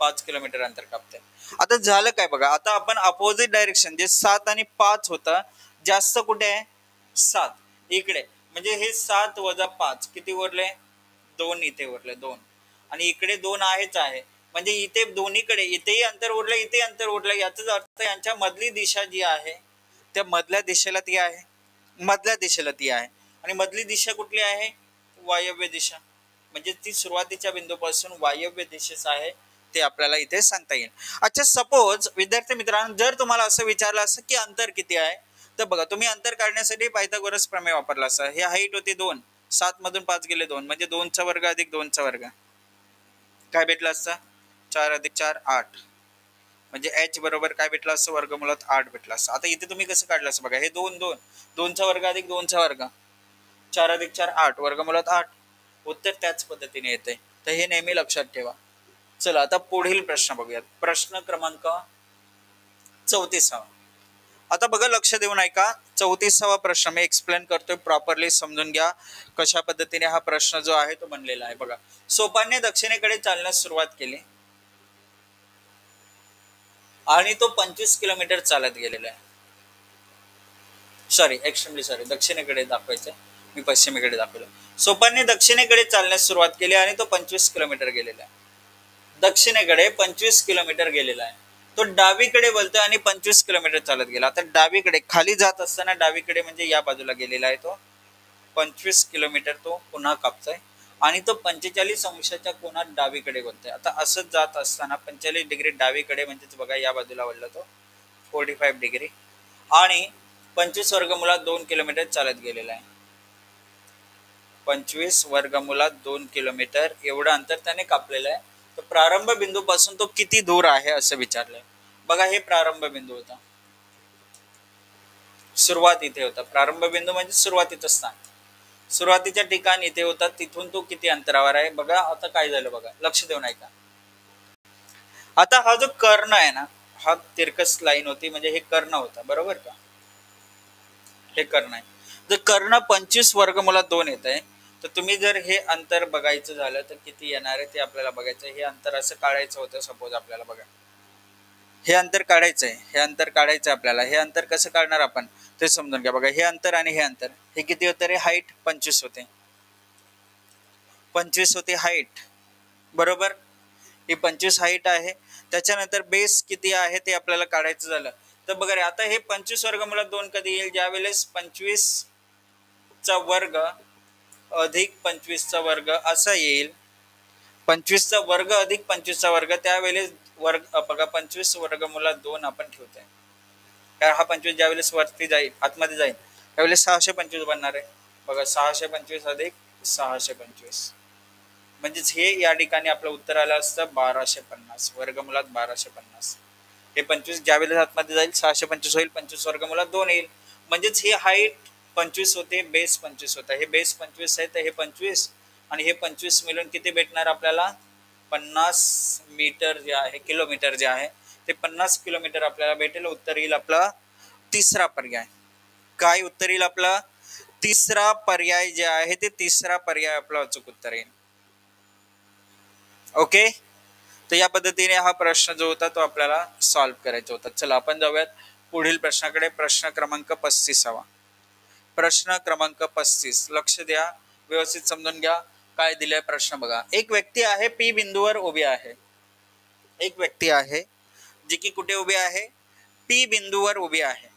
5 किलोमीटर अंतर कापते. आता झालं काय बघा, आता आपण अपोजिट डायरेक्शन जे 7 आणि 5 होतं, जास्त कुठे आहे? 7 इकडे, म्हणजे हे 7 वजा 5 किती उरले? 2 इथे उरले 2, आणि इकडे 2 आहेच आहे, म्हणजे इथे दोन्हीकडे इथेही अंतर उरलं, इथे अंतर उरलं. याचाच अर्थ यांच्या मधली दिशा जी आहे त्या मधल्या दिशेला ती आहे, मधल्या दिशेला ती आहे. आणि मधली दिशा कुठली आहे? वायव्य दिशा, म्हणजे ती सुरुवातीच्या बिंदूपासून वायव्य दिशेस आहे, ते आपल्याला इथे सांगता येईल. अच्छा सपोज विद्यार्थी मित्रांनो जर तुम्हाला असं विचारलं असं की अंतर किती आहे, तर बघा तुम्ही अंतर काढण्यासाठी पायथागोरस प्रमेय वापरला असं. हे हाईट होती 2, 7 मधून 5 गेले 2, म्हणजे 2चा वर्ग अधिक 2चा वर्ग काय भेटला असता? 4 अधिक 4 8, म्हणजे h बरोबर काय भेटला असं? वर्गमुळात 8 भेटला असं. आता इथे तुम्ही कसं काढलं असं बघा, हे 2 2, 2चा वर्ग अधिक 2चा वर्ग, 4 अधिक 4 8, वर्गमुळात 8. उत्तर त्याच पद्धतीने येते, तर हे नेहमी लक्षात ठेवा. चला आता पुढील प्रश्न बघूयात, प्रश्न क्रमांक 34. आता बघा लक्ष देऊन ऐका, 34वा प्रश्न मी एक्सप्लेन करतोय, प्रॉपरली समजून घ्या कशा पद्धतीने हा प्रश्न जो आहे तो बनलेला आहे. बघा सोपानने दक्षिणेकडे चालण्यास सुरुवात केली आणि तो 25 किलोमीटर चालत गेलेला आहे. एक्स्ट्रीमली सॉरी, दक्षिणेकडे दाखवायचं, मी पश्चिमेकडे दाखवलं. सोपानने दक्षिणेकडे चालण्यास सुरुवात केली आणि तो 25 किलोमीटर गेलेला आहे. दक्षिणेकडे 25 किलोमीटर गेलेला आहे. तो डावीकडे वळतोय आणि 25 किलोमीटर चालत गेला. आता डावीकडे खाली जात असताना डावीकडे म्हणजे या बाजूला गेलेला आहे, तो 25 किलोमीटर तो पुन्हा कापतोय आणि तो 45 अंशाच्या कोनात डावीकडे वळतोय. आता असंच जात असताना 45 डिग्री डावीकडे, म्हणजेच बघा या बाजूला वळला तो 45 डिग्री, आणि 25 वर्गमुळात 2 किलोमीटर चालत गेलेला आहे. 25 वर्गमुळात 2 किलोमीटर एवढं अंतर त्याने कापलेलं आहे. तर प्रारंभ बिंदू पासून तो किती दूर आहे असं विचारलंय. बघा हे प्रारंभ बिंदू होता, सुरुवात इथे होता. प्रारंभ बिंदू म्हणजे सुरुवातीचं स्थान, सुरुवातीच्या ठिकाण इथे होता, तिथून तो किती अंतरावर आहे. बघा आता काय झालं बघा, लक्ष देऊन ऐका. आता हा जो कर्ण आहे ना, हा तिरकस लाईन होती, म्हणजे हे कर्ण होता, बरोबर का? हे कर्ण आहे. जर कर्ण 25 वर्गमुळात 2 येत आहे, तर तुम्ही जर हे अंतर बघायचं झालं तर किती येणार आहे ते आपल्याला बघायचं. हे अंतर असं काढायचं होतं सपोज आपल्याला, बघा हे अंतर काढायचं आहे, हे अंतर काढायचं आपल्याला. हे अंतर कसं काढणार आपण ते समजून घ्या. बघा हे अंतर आणि हे अंतर, हे किती होतं रे? हाईट 25 होते, 25 होते हाईट, बरोबर. ही 25 हाईट आहे. त्याच्यानंतर बेस किती आहे ते आपल्याला काढायचं झालं तर बघा रे, आता हे 25 वर्गमुळात 2 कधी येईल? ज्या वेळेस 25 चा वर्ग अधिक 25चा वर्ग असा येईल. 25चा वर्ग अधिक 25चा वर्ग, त्यावेळेस वर्ग बघा 25 वर्गमुळात 2 आपण ठेवतोय, कारण हा 25 ज्यावेळेस वरती जाईल आतमध्ये जाईल त्यावेळेस 625 बनणार आहे. बघा 625 अधिक 625 म्हणजेच हे या ठिकाणी आपलं उत्तर आलं असतं 1250, वर्गमुळात 1250. हे 25 ज्यावेळेस आतमध्ये जाईल 625 होईल, 25 वर्गमुळात 2 येईल, म्हणजेच ही हाईट 25 होते, बेस 25 होता. हे बेस 25 आहे तर हे 25 आणि हे 25 मिळून किती भेटणार आपल्याला, 50 मीटर जे आहे, किलोमीटर जे आहे ते 50 किलोमीटर आपल्याला भेटेल. उत्तर येईल आपला तिसरा पर्याय. काय उत्तर येईल आपला, तिसरा पर्याय जे आहे ते तिसरा पर्याय आपला अचूक उत्तर येईल. ओके, तर या पद्धतीने हा प्रश्न जो होता तो आपल्याला सॉल्व्ह करायचा होता. चला आपण जाऊयात पुढील प्रश्नाकडे. प्रश्न क्रमांक 35. प्रश्न क्रमांक 35, लक्ष द्या, व्यवस्थित समजून घ्या काय दिलाय प्रश्न. बघा, एक व्यक्ती आहे पी बिंदूवर उभी आहे. एक व्यक्ती आहे जी की कुठे उभी आहे, पी बिंदूवर उभी आहे.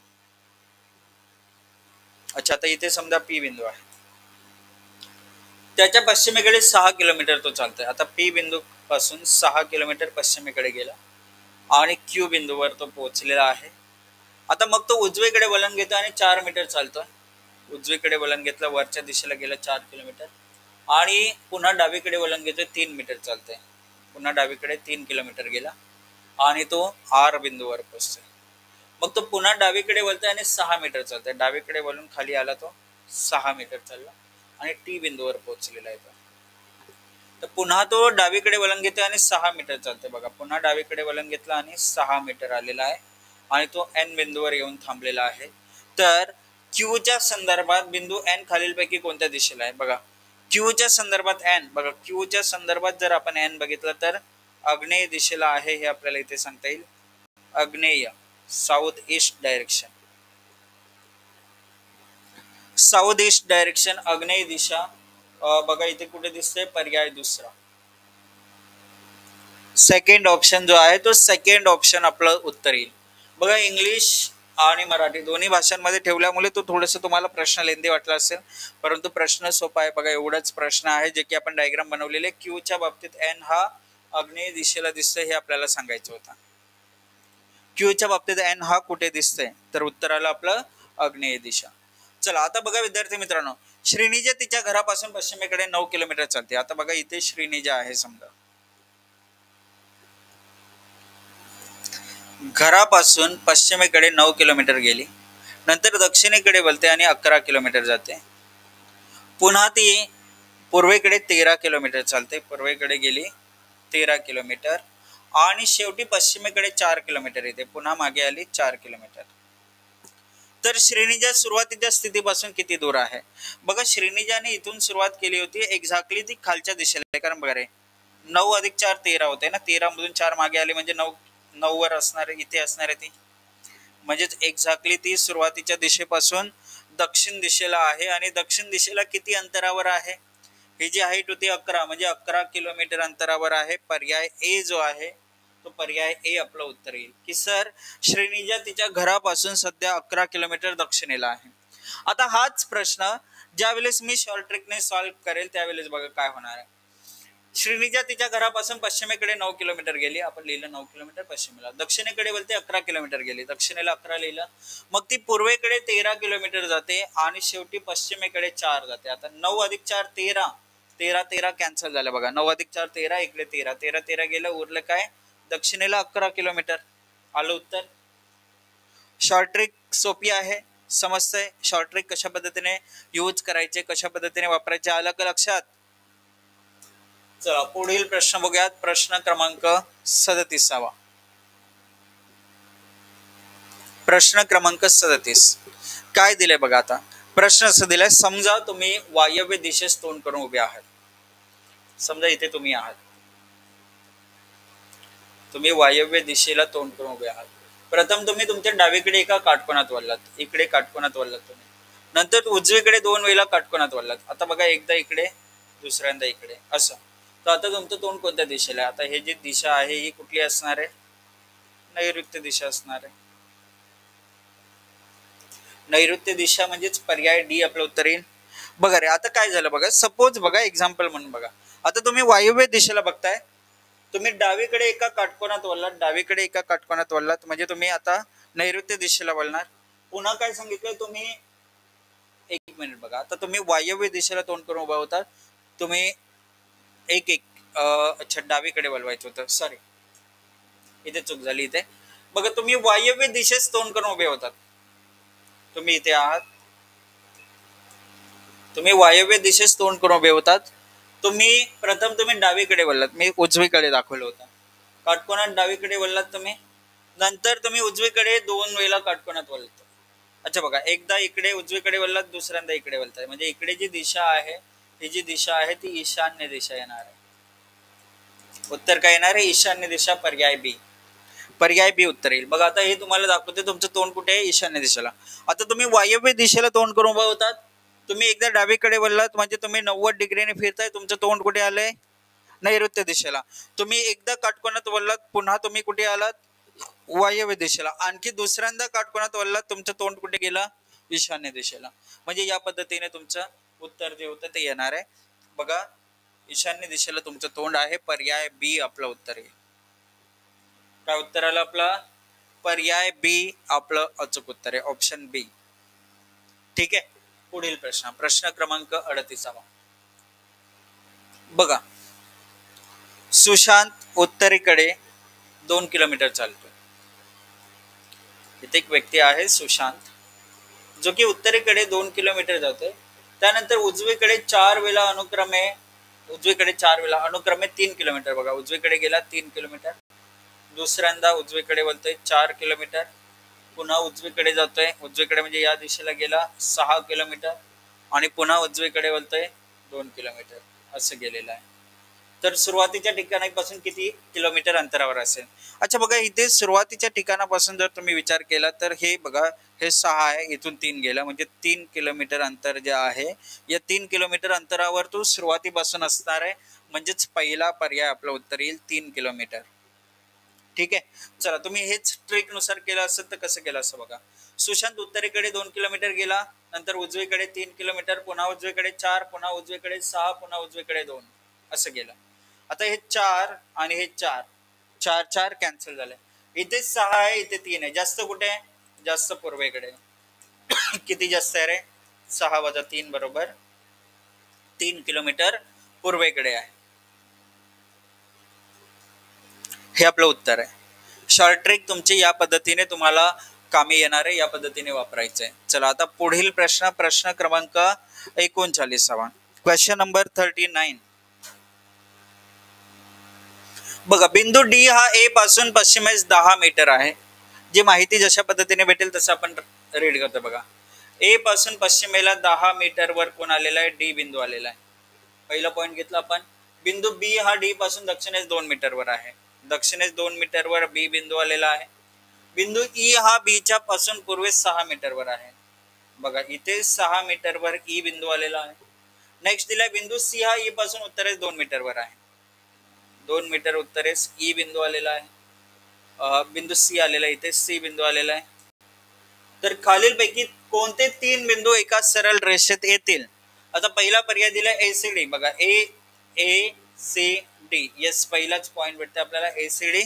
अच्छा, तर इथे समजा पी बिंदू आहे, त्याच्या पश्चिमेकडे 6 किलोमीटर तो चालतोय. आता पी बिंदू पासून 6 किलोमीटर पश्चिमेकडे गेला आणि क्यू बिंदूवर तो पोहोचलेला आहे. आता मग तो उजवीकडे वळण घेतो आणि 4 मीटर चालतोय. उजवीकडे वळण घेतलं, वरच्या दिशेला गेला 4 किलोमीटर आणि पुन्हा डावीकडे वळण घेतोय, 3 मीटर चालतोय. पुन्हा डावीकडे 3 किलोमीटर गेला आणि तो आर बिंदूवर पोहोचतोय. मग तो पुन्हा डावीकडे वळतोय आणि 6 मीटर चालतोय. डावीकडे वळून खाली आला, तो 6 मीटर चालला आणि टी बिंदूवर पोहोचलेला आहे तो. तर पुन्हा तो डावीकडे वळण घेतोय आणि 6 मीटर चालतोय. बघा, पुन्हा डावीकडे वळण घेतलं आणि 6 मीटर आलेला आहे आणि तो एन बिंदूवर येऊन थांबलेला आहे. तर क्यूच्या संदर्भात बिंदू एन खालीलपैकी कोणत्या दिशेला आहे. बघा, क्यूच्या संदर्भात एन, बघा क्यूच्या संदर्भात जर आपण एन बघितलं तर आग्नेय दिशेला आहे, हे आपल्याला इथे सांगता येईल. आग्नेय, south east direction, south east direction, आग्नेय दिशा. बघा इथे कुठे दिसतंय, पर्याय दुसरा, सेकंड ऑप्शन जो आहे तो सेकंड ऑप्शन आपलं उत्तर येईल. बघा, इंग्लिश आणि मराठी दोन्ही भाषांमध्ये ठेवल्यामुळे तो थोडस तुम्हाला प्रश्न लेंदी वाटला असेल, परंतु प्रश्न सोपा आहे. बघा, एवढाच प्रश्न आहे जे की आपण डायग्राम बनवलेले. क्यूच्या बाबतीत एन हा आग्नेय दिशेला दिसतोय हे आपल्याला सांगायचं होतं. क्यूच्या बाबतीत एन हा कुठे दिसतंय, तर उत्तर आलं आपलं आग्नेय दिशा. चला आता बघा विद्यार्थी मित्रांनो, श्रीनिजा तिच्या घरापासून पश्चिमेकडे 9 किलोमीटर चालते. आता बघा इथे श्रीनिजा आहे, समजा घरापासून पश्चिमेकडे 9 किलोमीटर गेली, नंतर दक्षिणेकडे वळते आणि 11 किलोमीटर जाते. पुन्हा ती पूर्वेकडे 13 किलोमीटर चालते. पूर्वेकडे गेली 13 किलोमीटर आणि शेवटी पश्चिमेकडे 4 किलोमीटर येते. पुन्हा मागे आली 4 किलोमीटर. तर श्रीनिजा सुरुवातीच्या स्थितीपासून किती दूर आहे. बघा, श्रीनिजाने इथून सुरुवात केली होती, एक्झॅक्टली ती खालच्या दिशेला आहे, कारण बघा रे 9 अधिक 4 13 होते ना, 13 मधून 4 मागे आले म्हणजे 9 वर असणार, इथे असणार आहे ती. म्हणजेच एक्झॅक्टली ती सुरुवातीच्या दिशेपासून दक्षिण दिशेला आहे आणि दक्षिण दिशेला किती अंतरावर आहे, ही जी हाईट होती 11, म्हणजे 11 किलोमीटर अंतरावर आहे. पर्याय ए जो आहे तो पर्याय ए आपलं उत्तर येईल की सर श्रीनिजा तिच्या घरापासून सध्या 11 किलोमीटर दक्षिणेला आहे. आता हाच प्रश्न ज्यावेळेस मी शॉर्ट ट्रिकने सॉल्व्ह करेल त्यावेळेस बघा काय होणार आहे. श्रीनिजा तिच्या घरापासून पश्चिमेकडे 9 किलोमीटर गेली, आपण लिहिलं 9 किलोमीटर पश्चिमेला. दक्षिणेकडे बोलते 11 किलोमीटर गेली, दक्षिणेला 11 लिहिलं. मग ती पूर्वेकडे 13 किलोमीटर जाते आणि शेवटी पश्चिमेकडे 4 जाते. आता 9 अधिक 4 13, 13 13 कॅन्सल झालं. बघा 9 अधिक 4 13, इकडे 13 13 13 गेलं, उरलं काय, दक्षिणेला 11 किलोमीटर. आलं उत्तर. शॉर्ट ट्रिक सोपी आहे, समजतंय शॉर्ट ट्रिक कशा पद्धतीने यूज करायचे, कशा पद्धतीने वापरायचे, आलं का लक्षात. चला पुढील प्रश्न बघूयात. प्रश्न क्रमांक 37. प्रश्न क्रमांक 37 काय दिलंय बघा. आता प्रश्न असं दिलाय, समजा तुम्ही वायव्य दिशेस तोंड करून उभे आहात. समजा इथे तुम्ही आहात, तुम्ही वायव्य दिशेला तोंड करून उभे आहात. प्रथम तुम्ही तुमच्या डावीकडे एका काटकोनात वळलात, इकडे काटकोनात वळलात तुम्ही, नंतर उजवीकडे 2 वेळा काटकोनात वळलात. आता बघा एकदा इकडे, दुसऱ्यांदा इकडे, असं. तर आता तुमचं तोंड कोणत्या दिशेला आहे. आता हे जी दिशा आहे ही कुठली असणार आहे, नैऋत्य दिशा असणार आहे. नैऋत्य दिशा म्हणजेच पर्याय डी आपलं उत्तर येईल. बघा रे, आता काय झालं बघा, सपोज बघा एक्झाम्पल म्हणून बघा, आता तुम्ही वायव्य दिशेला बघताय, तुम्ही डावीकडे एका काटकोनात वळलात, डावीकडे एका काटकोनात वळलात म्हणजे तुम्ही आता नैऋत्य दिशेला वळणार. पुन्हा काय सांगितलंय तुम्ही, एक मिनिट बघा, आता तुम्ही वायव्य दिशेला तोंड करून उभा होता, तुम्ही एक एक अच्छा डावीकडे वळवायचं होतं, सॉरी इथे चूक झाली. इथे बघा, तुम्ही वायव्य दिशेस तोंड करून उभे होतात, तुम्ही इथे आहात, तुम्ही वायव्य दिशेस तोंड करून उभे होतात. तुम्ही प्रथम तुम्ही डावीकडे वळलात, मी उजवीकडे दाखवलं होतं, काटकोनात डावीकडे वळलात तुम्ही, नंतर तुम्ही उजवीकडे 2 वेळा काटकोनात वळलात. अच्छा बघा, एकदा इकडे उजवीकडे वळलात, दुसऱ्यांदा इकडे वळताय, म्हणजे इकडे जी दिशा आहे, ही जी दिशा आहे ती ईशान्य दिशा येणार आहे. उत्तर काय येणार आहे, ईशान्य दिशा, पर्याय बी, पर्याय बी उत्तर येईल. बघा आता हे तुम्हाला दाखवते तुमचं तोंड कुठे आहे, ईशान्य दिशेला. आता तुम्ही वायव्य दिशेला तोंड करून उभा होतात, तुम्ही एकदा डावीकडे वळलात म्हणजे तुम्ही 90 डिग्रीने फिरताय, तुमचं तोंड कुठे आलंय, नैऋत्य दिशेला. तुम्ही एकदा काटकोनात वळलात, पुन्हा तुम्ही कुठे आलात, वायव्य दिशेला. आणखी दुसऱ्यांदा काटकोनात वळलात, तुमचं तोंड कुठे गेलं, ईशान्य दिशेला. म्हणजे या पद्धतीने तुमचं उत्तर जे होतं ते येणार आहे. बघा, ईशान्य दिशेला तुमचं तोंड आहे, पर्याय बी आपलं उत्तर आहे. काय उत्तर आलं आपलं, पर्याय बी आपलं अचूक उत्तर आहे, ऑप्शन बी. ठीक आहे, पुढील प्रश्न, प्रश्न क्रमांक 38. बघा, सुशांत उत्तरेकडे 2 किलोमीटर चालतो. इथे एक व्यक्ती आहे सुशांत, जो की उत्तरेकडे 2 किलोमीटर जातोय. त्यानंतर उजवीकडे 4 वेळा अनुक्रमे 3 किलोमीटर, बघा उजवीकडे गेला 3 किलोमीटर, दुसऱ्यांदा उजवीकडे वळतोय 4 किलोमीटर, पुन्हा उजवीकडे जातोय, उजवीकडे म्हणजे या दिशेला गेला 6 किलोमीटर, आणि पुन्हा उजवीकडे वळतोय 2 किलोमीटर, असं गेलेलं आहे. तर सुरुवातीच्या ठिकाणापासून किती किलोमीटर अंतरावर असेल. अच्छा बघा, इथे सुरुवातीच्या ठिकाणापासून जर तुम्ही विचार केला तर हे बघा, हे 6 आहे, इथून 3 गेला म्हणजे 3 किलोमीटर अंतर जे आहे, या 3 किलोमीटर अंतरावर तो सुरुवातीपासून असणार आहे, म्हणजेच पहिला पर्याय आपलं उत्तर येईल 3 किलोमीटर. ठीक आहे, चला तुम्ही हेच ट्रिक नुसार केलं असेल तर कसं केलं असं बघा. सुशांत उत्तरेकडे 2 किलोमीटर गेला, नंतर उजवीकडे 3 किलोमीटर, पुन्हा उजवीकडे 4, पुन्हा उजवीकडे 6, पुन्हा उजवीकडे 2, असं गेलं. आता हे 4 आणि हे 4, 4 कॅन्सल झाले. इथे 6 आहे, इथे 3 आहे, जास्त कुठे आहे, जास्त पूर्वेकडे. किती जास्त आहे रे, 6 वजा 3 बरोबर 3 किलोमीटर पूर्वेकडे आहे. हे आपलं उत्तर आहे. शॉर्ट ट्रिक तुमची या पद्धतीने तुम्हाला कामी येणार आहे, या पद्धतीने वापरायचं आहे. चला आता पुढील प्रश्न, प्रश्न क्रमांक 39. Question number 39. बघा, बिंदू डी हा ए पासून पश्चिमेस 10 मीटर आहे. जी माहिती जशा पद्धतीने भेटेल तसं आपण रीड करतो. बघा, ए पासून पश्चिमेला 10 मीटर वर कोण आलेला आहे, डी बिंदू आलेला आहे. पहिला पॉईंट घेतला आपण. बिंदू बी हा डी पासून दक्षिणेस 2 मीटर वर आहे, दक्षिणेस 2 मीटर वर बी बिंदू आलेला आहे. बिंदू ई हा बी च्या पासून पूर्वेस 6 मीटर वर आहे. बघा, इथे 6 मीटर वर ई बिंदू आलेला आहे. नेक्स्ट दिलाय बिंदू सी हा ई पासून उत्तरेस 2 मीटर वर आहे, 2 मीटर उत्तरेस ई बिंदू आलेला आहे. बिंदू सी आलेला आहे, इथे सी बिंदू आलेला आहे. तर खालीलपैकी कोणते 3 बिंदू एका सरळ रेषेत येतील. आता पहिला पर्याय दिला एसीडी. बघा, ए सी डी, येस पहिलाच पॉइंट भेटते आपल्याला, एसीडी.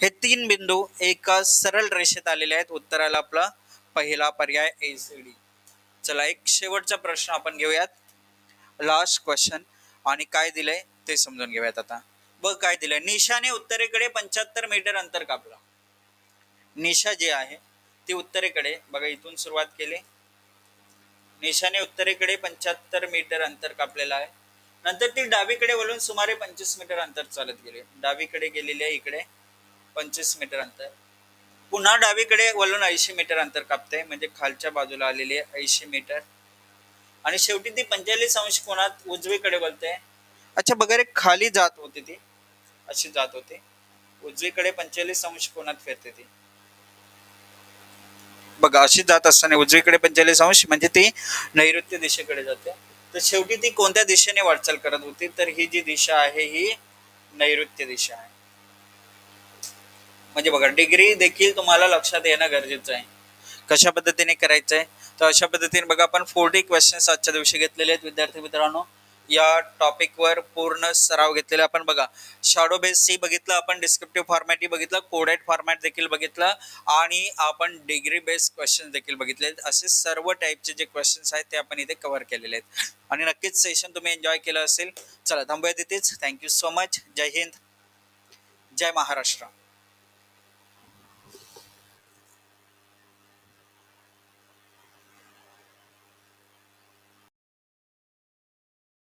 हे 3 बिंदू एका सरळ रेषेत आलेले आहेत. उत्तराला आपला पहिला पर्याय एसीडी. चला एक शेवटचा प्रश्न आपण घेऊयात, लास्ट क्वेश्चन, आणि काय दिलंय ते समजून घेऊयात. आता बघ काय दिलंय, निशाने उत्तरेकडे 75 मीटर अंतर कापला. निशा जी आहे ती उत्तरेकडे, बघा इथून सुरुवात केली, निशाने उत्तरेकडे 75 मीटर अंतर कापलेलं आहे. नंतर ती डावीकडे वळून सुमारे 25 मीटर अंतर चालत गेली. डावीकडे गेलेली आहे, इकडे 25 मीटर अंतर, पुन्हा डावीकडे वळून 80 मीटर अंतर कापते, म्हणजे खालच्या बाजूला आलेली आहे 80 मीटर, आणि शेवटी ती 45 अंश कोणात उजवीकडे वळते. अच्छा बघा रे, खाली जात होती ती, अशी जात होती, उजवीकडे 45 अंश कोणात फिरते ती. बघा, अशी जात असताना उजवीकडे 45 अंश म्हणजे ती नैऋत्य दिशेकडे जाते. तर शेवटी ती कोणत्या दिशेने वाटचाल करत होती, तर ही जी दिशा आहे ही नैऋत्य दिशा आहे. म्हणजे बघा, डिग्री देखील तुम्हाला लक्षात येणं गरजेचं आहे. कशा पद्धतीने करायचं आहे, तर अशा पद्धतीने बघा आपण 40 क्वेश्चन्स आजच्या दिवशी घेतलेले आहेत विद्यार्थी मित्रांनो. या टॉपिकवर पूर्ण सराव घेतलेला आपण. बघा शॅडो बेस सी बघितलं आपण, डिस्क्रिप्टिव्ह फॉर्मॅट बघितलं, कोडेड फॉर्मॅट देखील बघितलं आणि आपण डिग्री बेस क्वेश्चन देखील बघितले. असे सर्व टाईपचे जे क्वेश्चन्स आहेत ते आपण इथे कव्हर केलेले आहेत आणि नक्कीच सेशन तुम्ही एन्जॉय केलं असेल. चला थांबूया तिथेच. Thank you so much. जय हिंद, जय महाराष्ट्र.